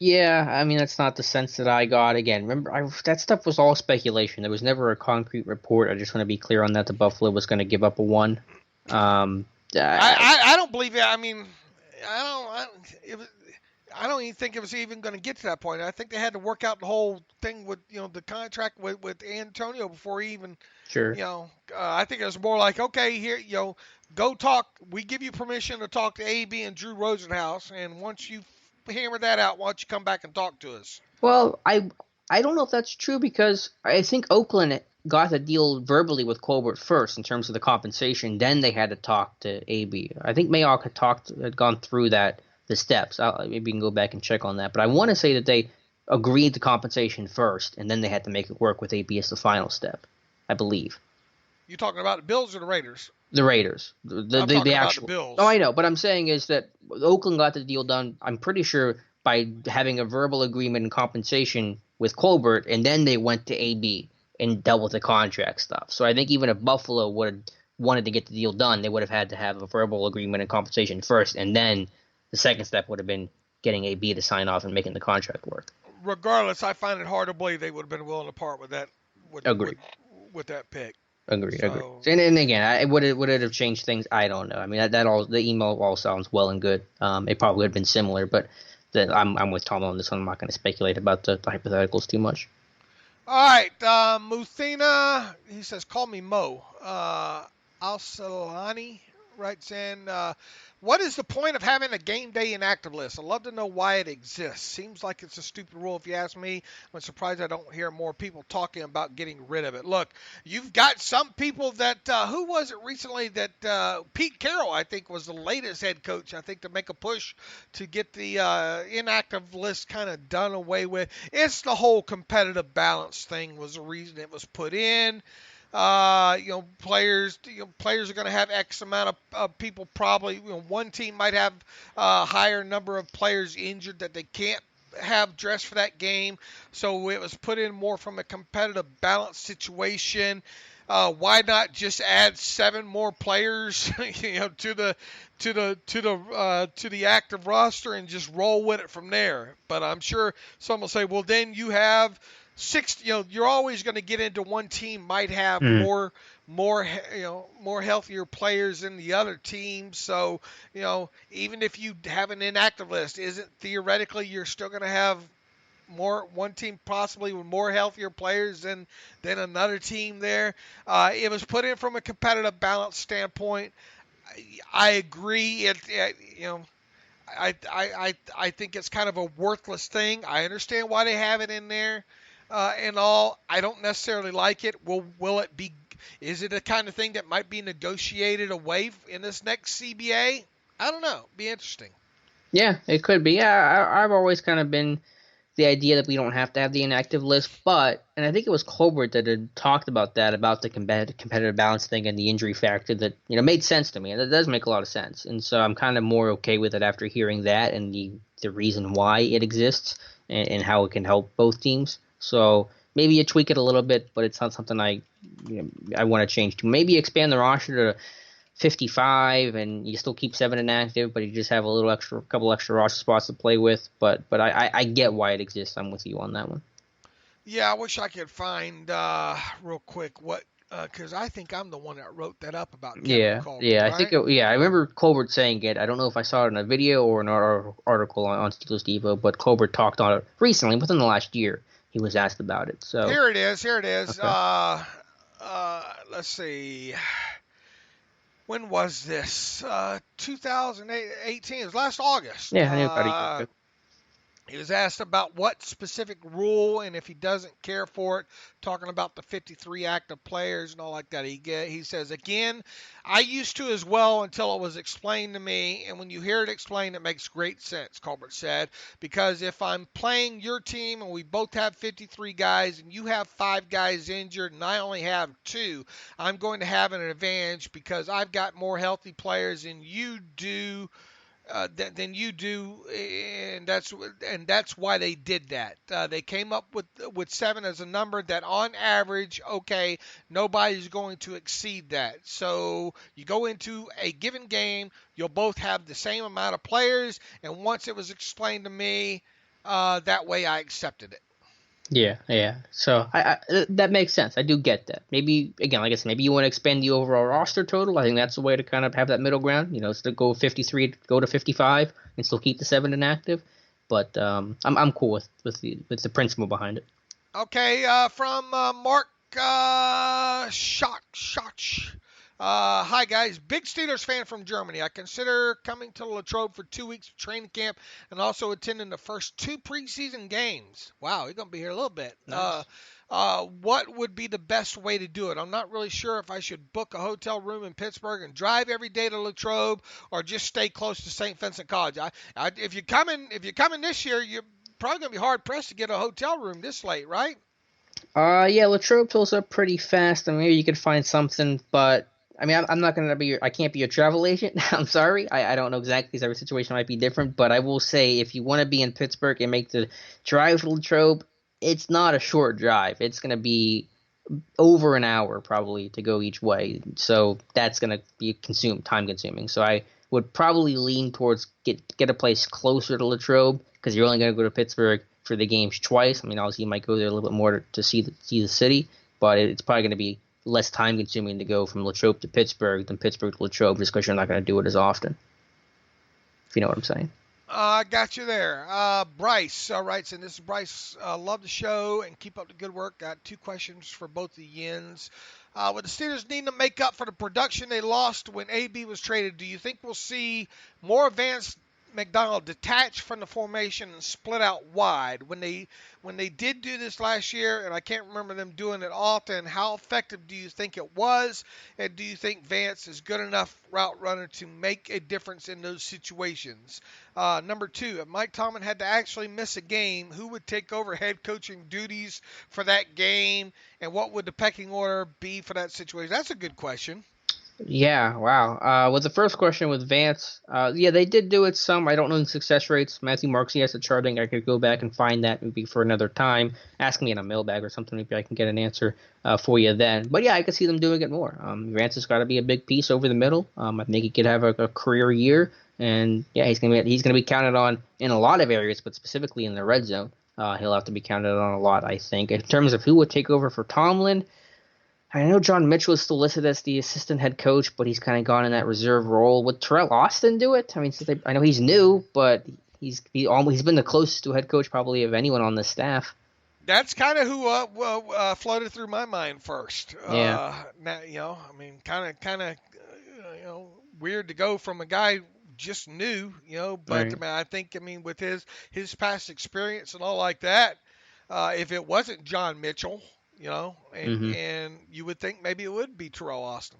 Yeah, I mean, that's not the sense that I got. Again, remember, that stuff was all speculation. There was never a concrete report. I just want to be clear on that. The Buffalo was going to give up a 1. I don't believe it. I mean, I don't even think it was even going to get to that point. I think they had to work out the whole thing with the contract with Antonio before he even. Sure. I think it was more like, okay, here, go talk. We give you permission to talk to AB and Drew Rosenhaus, and once you hammer that out, why don't you come back and talk to us? Well, I don't know if that's true because I think Oakland got the deal verbally with Colbert first in terms of the compensation. Then they had to talk to AB. I think Mayock had gone through the steps. Maybe you can go back and check on that. But I want to say that they agreed to compensation first, and then they had to make it work with AB as the final step, I believe. You talking about the Bills or the Raiders? The Raiders. The actual. The Bills. Oh, I know. But I'm saying is that Oakland got the deal done, I'm pretty sure, by having a verbal agreement and compensation with Colbert, and then they went to AB and dealt with the contract stuff. So I think even if Buffalo would have wanted to get the deal done, they would have had to have a verbal agreement and compensation first, and then the second step would have been getting AB to sign off and making the contract work. Regardless, I find it hard to believe they would have been willing to part with that. Agreed. With that pick. Agreed. And again, would it have changed things? I don't know. I mean, the email all sounds well and good. It probably would have been similar, but I'm with Tom on this one. I'm not going to speculate about the hypotheticals too much. All right, Muthina, he says, call me Mo. Al-Salani writes in, what is the point of having a game day inactive list? I'd love to know why it exists. Seems like it's a stupid rule if you ask me. I'm surprised I don't hear more people talking about getting rid of it. Look, you've got some people that, who was it recently that Pete Carroll, I think, was the latest head coach, I think, to make a push to get the inactive list kind of done away with. It's the whole competitive balance thing was the reason it was put in. Players are going to have X amount of people probably. One team might have a higher number of players injured that they can't have dressed for that game. So it was put in more from a competitive balance situation. Why not just add 7 more players, to the active roster and just roll with it from there? But I'm sure some will say, well, then you have six. You're always going to get into one team might have more healthier players than the other team. So even if you have an inactive list, isn't theoretically you're still going to have one team possibly with more healthier players than another team there. It was put in from a competitive balance standpoint. I agree. I think it's kind of a worthless thing. I understand why they have it in there, and all. I don't necessarily like it. Will it be? Is it a kind of thing that might be negotiated away in this next CBA? I don't know. Be interesting. Yeah, it could be. Yeah, I've always kind of been the idea that we don't have to have the inactive list, and I think it was Colbert that had talked about that, about the competitive balance thing and the injury factor that, made sense to me. And it does make a lot of sense. And so I'm kind of more okay with it after hearing that and the reason why it exists and how it can help both teams. So maybe you tweak it a little bit, but it's not something I want to change to. Maybe expand the roster to 55, and you still keep 7 inactive, but you just have a couple extra roster spots to play with. But I get why it exists. I'm with you on that one. Yeah, I wish I could find real quick what, because I think I'm the one that wrote that up about Kevin Colbert, yeah. right? I think I remember Colbert saying it. I don't know if I saw it in a video or an article on Steelers Depot, but Colbert talked on it recently, within the last year. He was asked about it. So here it is. Okay. Let's see. When was this? 2018. It was last August. Yeah, I knew about a year ago. He was asked about what specific rule and if he doesn't care for it, talking about the 53 active players and all like that. He says, again, I used to as well until it was explained to me, and when you hear it explained, it makes great sense, Colbert said, because if I'm playing your team and we both have 53 guys and you have 5 guys injured and I only have 2, I'm going to have an advantage because I've got more healthy players than you do. Than you do, and that's why they did that. They came up with 7 as a number that, on average, okay, nobody's going to exceed that. So you go into a given game, you'll both have the same amount of players, and once it was explained to me, that way I accepted it. Yeah. So I that makes sense. I do get that. Maybe, again, like I said, maybe you want to expand the overall roster total. I think that's a way to kind of have that middle ground. To go 53, go to 55, and still keep the 7 inactive. But I'm cool with the principle behind it. Okay, from Mark Schach. Hi, guys. Big Steelers fan from Germany. I consider coming to Latrobe for 2 weeks of training camp and also attending the first 2 preseason games. Wow, you're going to be here a little bit. Nice. What would be the best way to do it? I'm not really sure if I should book a hotel room in Pittsburgh and drive every day to Latrobe or just stay close to St. Vincent College. If you're coming this year, you're probably going to be hard-pressed to get a hotel room this late, right? Yeah, Latrobe fills up pretty fast, and maybe you could find something, but I mean, I'm not going to I can't be your travel agent. I'm sorry. I don't know exactly, because every situation might be different, but I will say, if you want to be in Pittsburgh and make the drive to Latrobe, it's not a short drive. It's going to be over an hour probably to go each way. So that's going to be time consuming. So I would probably lean towards get a place closer to Latrobe, because you're only going to go to Pittsburgh for the games twice. I mean, obviously you might go there a little bit more to see the city, but it's probably going to be less time consuming to go from Latrobe to Pittsburgh than Pittsburgh to Latrobe, just because you're not going to do it as often. If you know what I'm saying. I got you there. Bryce writes, and this is Bryce. Love the show and keep up the good work. Got 2 questions for both the Yins. With the Steelers needing to make up for the production they lost when AB was traded, do you think we'll see more advanced McDonald detach from the formation and split out wide? When they did do this last year, and I can't remember them doing it often, how effective do you think it was? And do you think Vance is good enough route runner to make a difference in those situations? Number 2, if Mike Tomlin had to actually miss a game, who would take over head coaching duties for that game, and what would the pecking order be for that situation? That's a good question. Yeah, wow. With the first question with Vance, yeah, they did do it some. I don't know the success rates. Matthew Marksy has the charting. I could go back and find that maybe for another time. Ask me in a mailbag or something. Maybe I can get an answer for you then. But yeah, I could see them doing it more. Vance has got to be a big piece over the middle. I think he could have a career year, and yeah, he's gonna be counted on in a lot of areas, but specifically in the red zone. He'll have to be counted on a lot, I think. In terms of who would take over for Tomlin, I know John Mitchell is still listed as the assistant head coach, but he's kind of gone in that reserve role. Would Terrell Austin do it? I mean, I know he's new, but he's been the closest to a head coach probably of anyone on the staff. That's kind of who floated through my mind first. Yeah. Now, I mean, kind of, weird to go from a guy just new, but Right. I mean, I think, with his past experience and all like that, if it wasn't John Mitchell, and you would think maybe it would be Terrell Austin.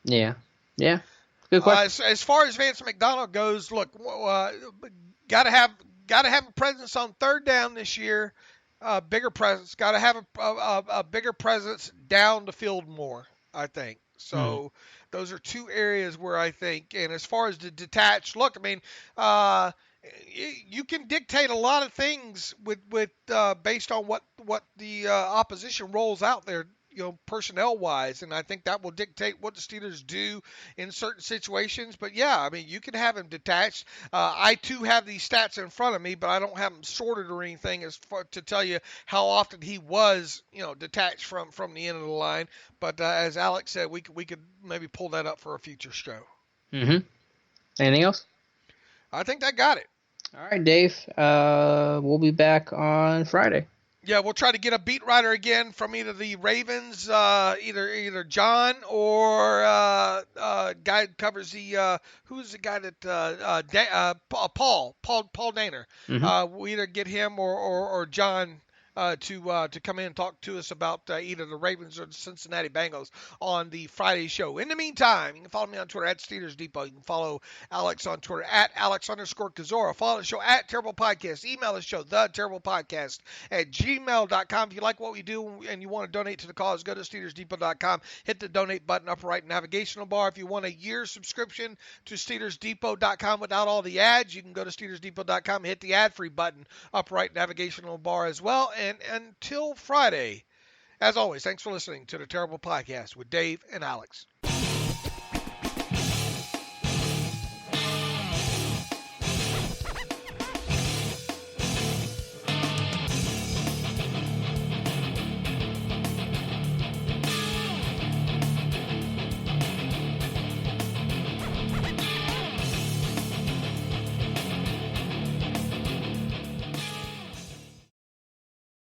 Yeah. Good question. As far as Vance McDonald goes, look, gotta have a presence on third down this year. Bigger presence. Got to have a bigger presence down the field more, I think. So those are two areas where I think. And as far as the detached, look, I mean, you can dictate a lot of things with based on what the opposition rolls out there, personnel wise, and I think that will dictate what the Steelers do in certain situations. But yeah, I mean, you can have him detached. I too have these stats in front of me, but I don't have them sorted or anything as far to tell you how often he was, detached from the end of the line. But as Alex said, we could maybe pull that up for a future show. Anything else? I think that got it. All right, Dave. We'll be back on Friday. Yeah, we'll try to get a beat writer again from either the Ravens, either John or guy that covers the who's the guy that Paul Daner. We either get him or John to come in and talk to us about either the Ravens or the Cincinnati Bengals on the Friday show. In the meantime, you can follow me on Twitter at Steelers Depot. You can follow Alex on Twitter at Alex_Kozora. Follow the show at Terrible Podcast. Email the show, theterriblepodcast at gmail.com. If you like what we do and you want to donate to the cause, go to SteelersDepot.com. Hit the donate button upper right navigational bar. If you want a year subscription to SteelersDepot.com without all the ads, you can go to SteelersDepot.com and hit the ad-free button upper right navigational bar as well. And until Friday, as always, thanks for listening to the Terrible Podcast with Dave and Alex.